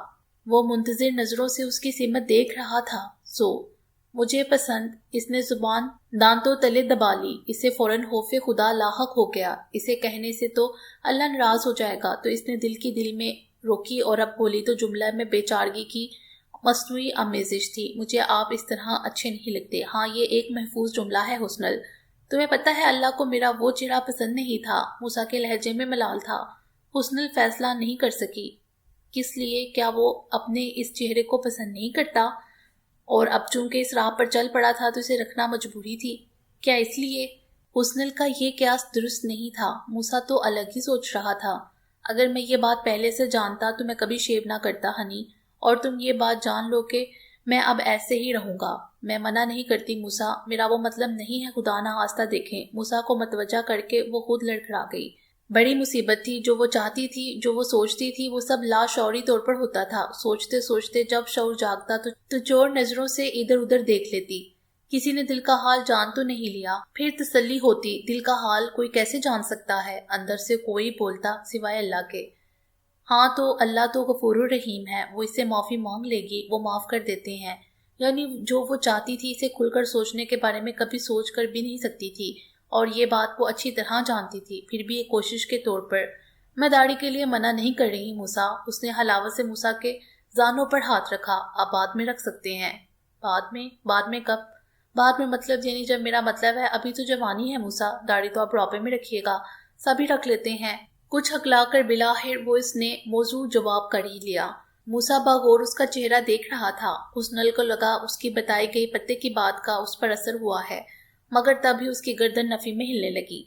वो मुंतजिर नजरों से उसकी सीमत देख रहा था। मुझे पसंद, इसने जुबान दांतों तले दबा ली। इसे फौरन खौफे खुदा लाहक हो गया। इसे कहने से तो अल्लाह नाराज हो जाएगा, तो इसने दिल में रोकी और अब बोली तो जुमला में बेचारगी की मसनूई आमेजिश थी। मुझे आप इस तरह अच्छे नहीं लगते। हाँ, ये एक महफूज जुमला है हुस्नल। तुम्हें पता है अल्लाह को मेरा वो चेहरा पसंद नहीं था। मूसा के लहजे में मलाल था। हुस्नल फैसला नहीं कर सकी। किस लिए? क्या वो अपने इस चेहरे को पसंद नहीं करता और अब चूंकि इस राह पर चल पड़ा था तो इसे रखना मजबूरी थी? क्या इसलिए? हुस्नल का ये क्यास दुरुस्त नहीं था। मूसा तो अलग ही सोच रहा था। अगर मैं ये बात पहले से जानता तो मैं कभी शेव ना करता हनी, और तुम ये बात जान लो कि मैं अब ऐसे ही रहूंगा। मैं मना नहीं करती मूसा, मेरा वो मतलब नहीं है, खुदा ना आस्ता देखें। मूसा को मतवजा करके वो खुद लड़खड़ा गई। बड़ी मुसीबत थी। जो वो चाहती थी, जो वो सोचती थी, वो सब लाशौरी तौर पर होता था। सोचते सोचते जब शौर जागता तो चोर नजरों से इधर उधर देख लेती। किसी ने दिल का हाल जान तो नहीं लिया। फिर तसल्ली होती। दिल का हाल कोई कैसे जान सकता है? अंदर से कोई बोलता सिवाय अल्लाह के। हाँ, तो अल्लाह तो गफूरुर रहीम है, वो इससे माफी मांग लेगी, वो माफ कर देते हैं। यानी जो वो चाहती थी इसे खुलकर सोचने के बारे में कभी सोच कर भी नहीं सकती थी, और ये बात वो अच्छी तरह जानती थी। फिर भी एक कोशिश के तौर पर, मैं दाढ़ी के लिए मना नहीं कर रही मूसा। उसने हलावत से मूसा के जानों पर हाथ रखा। आप बाद में रख सकते हैं। बाद में कब? बाद में मतलब यानी जब मेरा मतलब है अभी तो जवानी है मूसा। दाढ़ी तो आप बुढ़ापे में रखिएगा, सभी रख लेते हैं। कुछ हकलाकर बिलाहिर वो इसने मौजू जवाब कर ही लिया। मूसा बागौर उसका चेहरा देख रहा था। हुस्नल को लगा उसकी बताई गई पत्ते की बात का उस पर असर हुआ है, मगर तभी उसकी गर्दन नफी में हिलने लगी।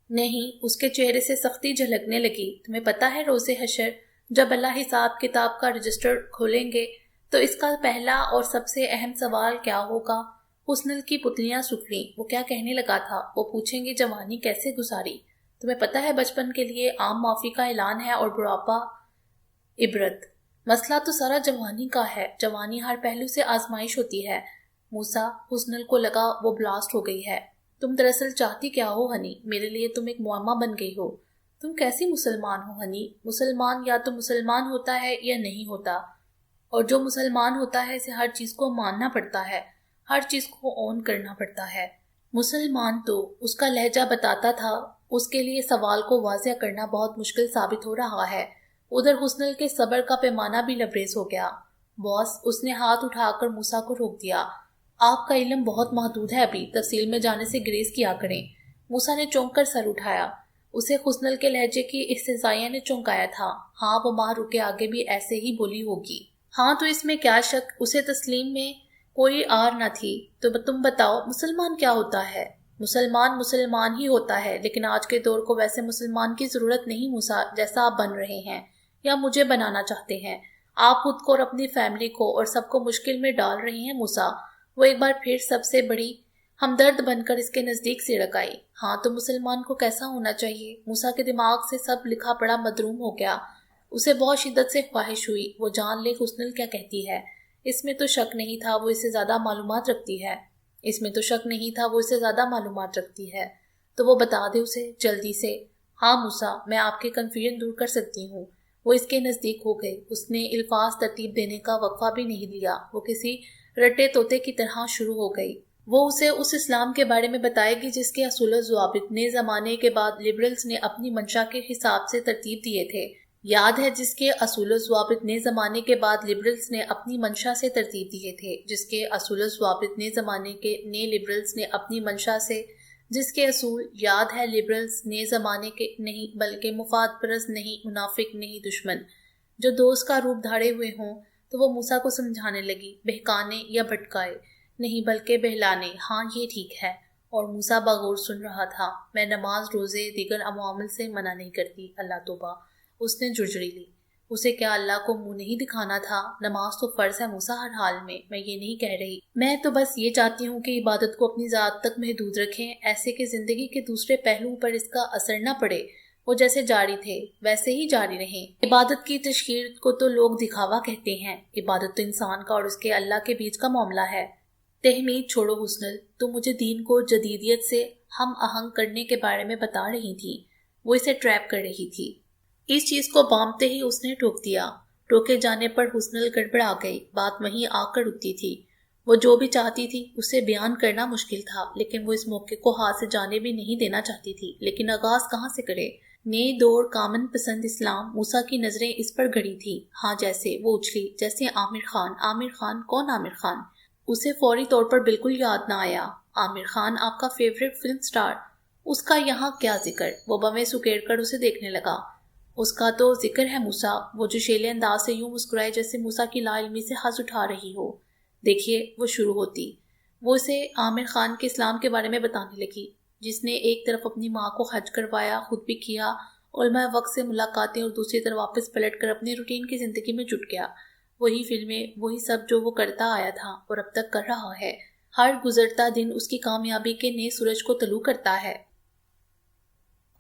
नहीं, उसके चेहरे से सख्ती झलकने लगी। तुम्हें पता है रोज़े हशर जब अल्लाह हिसाब किताब का रजिस्टर खोलेंगे तो इसका पहला और सबसे अहम सवाल क्या होगा? हुस्नल की पुतलियां सुखड़ी। वो क्या कहने लगा था? वो पूछेंगे जवानी कैसे गुजारी। तुम्हें पता है बचपन के लिए आम माफी का ऐलान है और बुढ़ापा इबरत। मसला तो सारा जवानी का है। जवानी हर पहलू से आजमाइश होती है मूसा। हुस्नल को लगा वो ब्लास्ट हो गई है। तुम दरअसल चाहती क्या हो हनी? मेरे लिए तुम एक मुअम्मा बन गई हो। तुम कैसी मुसलमान हो हनी? मुसलमान या तो मुसलमान होता है या नहीं होता, और जो मुसलमान होता है इसे हर चीज को मानना पड़ता है, हर चीज को ऑन करना पड़ता है। मुसलमान तो उसका लहजा बताता था। उसके लिए सवाल को वाज़ेह करना बहुत मुश्किल साबित हो रहा है। उधर हुस्नल के सब्र का पैमाना भी लबरेज हो गया। बॉस, उसने हाथ उठाकर मूसा को रोक दिया। आपका इल्म बहुत महदूद है, अभी तफसील में जाने से ग्रेज किया करें। मूसा ने चौंक कर सर उठाया। उसे हुस्नल के लहजे की इस्तेज़ाइया ने चौंकाया था। हाँ, वो माहरू के आगे भी ऐसे ही बोली होगी। हाँ, तो इसमें क्या शक? उसे तस्लीम में कोई आर न थी। तो तुम बताओ मुसलमान क्या होता है? मुसलमान मुसलमान ही होता है, लेकिन आज के दौर को वैसे मुसलमान की जरूरत नहीं मूसा, जैसा आप बन रहे हैं या मुझे बनाना चाहते हैं। आप खुद को और अपनी फैमिली को और सबको मुश्किल में डाल रहे हैं मूसा। वो एक बार फिर सबसे बड़ी हमदर्द बनकर इसके नजदीक सिड़क आई। हाँ तो मुसलमान को कैसा होना चाहिए? मूसा के दिमाग से सब लिखा पड़ा मदरूम हो गया। उसे बहुत शिद्दत से ख्वाहिश हुई वो जान ले हुस्नुल क्या कहती है। इसमें तो शक नहीं था वो इससे ज्यादा मालूमात रखती है। इसमें तो शक नहीं था वो इससे ज्यादा मालूमात रखती है। तो वो बता दे उसे जल्दी से। हाँ मूसा, मैं आपके कन्फ्यूजन दूर कर सकती हूँ। वो इसके नजदीक हो गई। उसने इल्फाज तरतीब देने का वक्फा भी नहीं लिया। वो किसी रट्टे तोते की तरह शुरू हो गई। वो उसे उस इस्लाम के बारे में बताएगी जिसके असूल ज़वाबित ने ज़माने के बाद लिबरल्स ने अपनी मंशा के हिसाब से तरतीब दिए थे। याद है, जिसके असूल ज़वाबित ने ज़माने के बाद लिबरल्स ने अपनी मंशा से तरतीब दिए थे। जिसके असूल ज़वाबित ने ज़माने के ने लिबरल्स ने अपनी मंशा से, जिसके असूल याद है लिबरल्स ने ज़माने के नहीं बल्कि मुफाद परस्त नहीं, मुनाफिक नहीं, दुश्मन जो दोस्त का रूप धारे हुए हों। तो वो मूसा को समझाने लगी, बहकाने या भटकाए नहीं बल्कि बहलाने। हाँ ये ठीक है। और मूसा बागौर सुन रहा था। मैं नमाज रोजे दीगर अमामल से मना नहीं करती। अल्लाह तौबा, उसने जुर्जरी ली। उसे क्या अल्लाह को मुंह नहीं दिखाना था? नमाज तो फर्ज है मूसा हर हाल में। मैं ये नहीं कह रही, मैं तो बस ये चाहती हूँ कि इबादत को अपनी ज़ात तक महदूद रखें, ऐसे कि जिंदगी के दूसरे पहलुओं पर इसका असर न पड़े। वो जैसे जारी थे वैसे ही जारी रहें। इबादत की तशकीर को तो लोग दिखावा कहते हैं। इबादत तो इंसान का और उसके अल्लाह के बीच का मामला है। तहमीद छोड़ो हुस्नुल, तुम मुझे दीन को जदीदियत से हम आहंग करने के बारे में बता रही थी। वो इसे ट्रैप कर रही थी। इस चीज को बांधते ही उसने टोक दिया। टोके जाने पर हुस्नुल गड़बड़ा गई। बात वहीं आकर रुकती थी। वो जो भी चाहती थी उसे बयान करना मुश्किल था, लेकिन वो इस मौके को हाथ से जाने भी नहीं देना चाहती थी। लेकिन आगाज कहाँ से करे? नए दौर कामन पसंद इस्लाम। मूसा की नजरें इस पर गड़ी थी। हाँ जैसे वो उछली, जैसे आमिर खान। आमिर खान? कौन आमिर खान? उसे फौरी तौर पर बिल्कुल याद ना आया। आमिर खान आपका फेवरेट फिल्म स्टार, उसका यहाँ क्या जिक्र? वो बमें सुकेड़ कर उसे देखने लगा। उसका तो जिक्र है मूसा, वो जो शेले अंदाज से यूं मुस्कुराए जैसे मूसा की लाइल्मी से हंस उठा रही हो। देखिए वो शुरू होती। वो उसे आमिर खान के इस्लाम के बारे में बताने लगी, जिसने एक तरफ अपनी माँ को हज करवाया, खुद भी किया, उलमा वक्त से मुलाकातें, और दूसरी तरफ वापस पलट कर अपनी रूटीन की जिंदगी में जुट गया। वही फिल्में, वही सब जो वो करता आया था और अब तक कर रहा है। हर गुजरता दिन उसकी कामयाबी के नए सूरज को तलू करता है।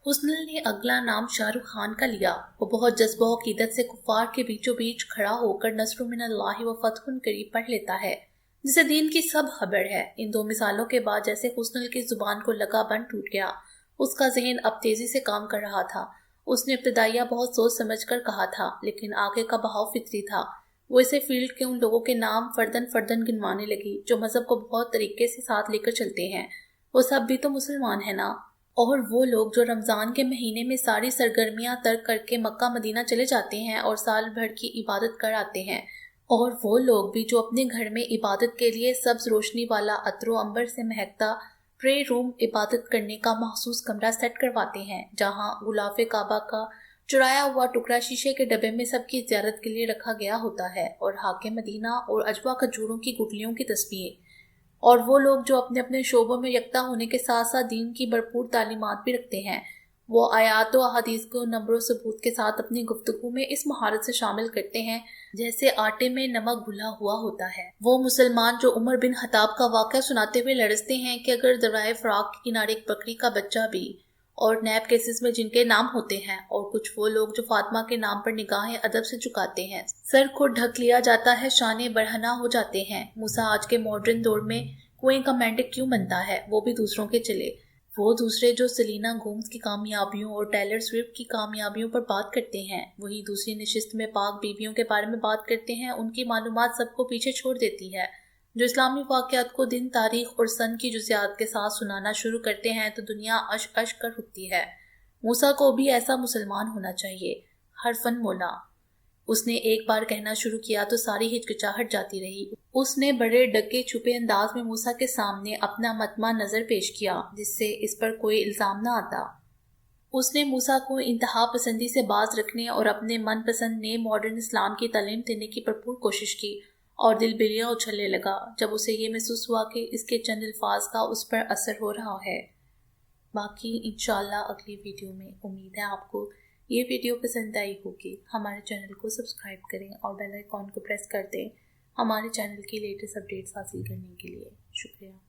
हुस्नुल ने अगला नाम शाहरुख खान का लिया। वो बहुत जज्बा और अकीदत से कुफ्फार के बीचों बीच खड़ा होकर नस्रुम मिनल्लाहि व फतहुन करीब पढ़ लेता है, जिसे दीन की सब खबर है। इन दो मिसालों के बाद जैसे हुस्नुल की जुबान को लगा बंद टूट गया। उसका जहन अब तेजी से काम कर रहा था। उसने इब्तदाइया बहुत सोच समझ कर कहा था, लेकिन आगे का बहाव फितरी था। वो इसे फील्ड के उन लोगों के नाम फर्दन फर्दन गिनवाने लगी जो मजहब को बहुत तरीके से साथ लेकर चलते हैं। वो सब भी तो मुसलमान है ना। और वो लोग जो रमजान के महीने में सारी सरगर्मियां तर्क करके मक्का मदीना चले जाते हैं और साल भर की इबादत कर आते हैं। और वो लोग भी जो अपने घर में इबादत के लिए सब्ज रोशनी वाला अतरो अंबर से महकता प्रे रूम इबादत करने का महसूस कमरा सेट करवाते हैं, जहां गुलाफे काबा का चुराया हुआ टुकड़ा शीशे के डब्बे में सबकी ज़ियारत के लिए रखा गया होता है, और हाके मदीना और अजवा खजूरों की गुठलियों की तस्वीरें। और वो लोग जो अपने अपने शोबों में यकता होने के साथ साथ दीन की भरपूर तालीमात भी रखते हैं। वो आयात व अहादीस को नंबर सबूत के साथ अपनी गुफ्तगू में इस महारत से शामिल करते हैं जैसे आटे में नमक घुला हुआ होता है। वो मुसलमान जो उमर बिन खत्ताब का वाक़या सुनाते हुए लड़सते हैं कि अगर दराए फराक के किनारे एक बकरी का बच्चा भी, और नैब केसेस में जिनके नाम होते हैं, और कुछ वो लोग जो फातिमा के नाम पर निगाहें अदब से झुकाते हैं, सर को ढक लिया जाता है, शाने बढ़ना हो जाते हैं। मूसा आज के मॉडर्न दौर में कुएं का मेंढक क्यों बनता है? वो भी दूसरों के चले। वो दूसरे जो सेलिना गोम्स की कामयाबियों और टेलर स्विफ्ट की कामयाबियों पर बात करते हैं, वही दूसरी नशिस्त में पाक बीवियों के बारे में बात करते हैं, उनकी मालूमात सबको पीछे छोड़ देती है। जो इस्लामी वाक़यात को दिन, तारीख और सन की जुज़ियात के साथ सुनाना शुरू करते हैं तो दुनिया अश अश कर उठती है। मूसा को भी ऐसा मुसलमान होना चाहिए। हरफन मौला, उसने एक बार कहना शुरू किया तो सारी हिचकिचाहट जाती रही। उसने बड़े डके छुपे अंदाज में मूसा के सामने अपना मतमा नजर पेश किया, जिससे इस पर कोई इल्जाम न आता। उसने मूसा को इंतहा पसंदी से बाज रखने और अपने मनपसंद नए मॉडर्न इस्लाम की तालीम देने की भरपूर कोशिश की, और दिल बिलियाँ उछलने लगा जब उसे ये महसूस हुआ कि इसके चंद अल्फाज का उस पर असर हो रहा है। बाकी इंशाल्लाह अगली वीडियो में। उम्मीद है आपको ये वीडियो पसंद आई होगी। हमारे चैनल को सब्सक्राइब करें और बेल आइकॉन को प्रेस कर दें हमारे चैनल की लेटेस्ट अपडेट्स हासिल करने के लिए। शुक्रिया।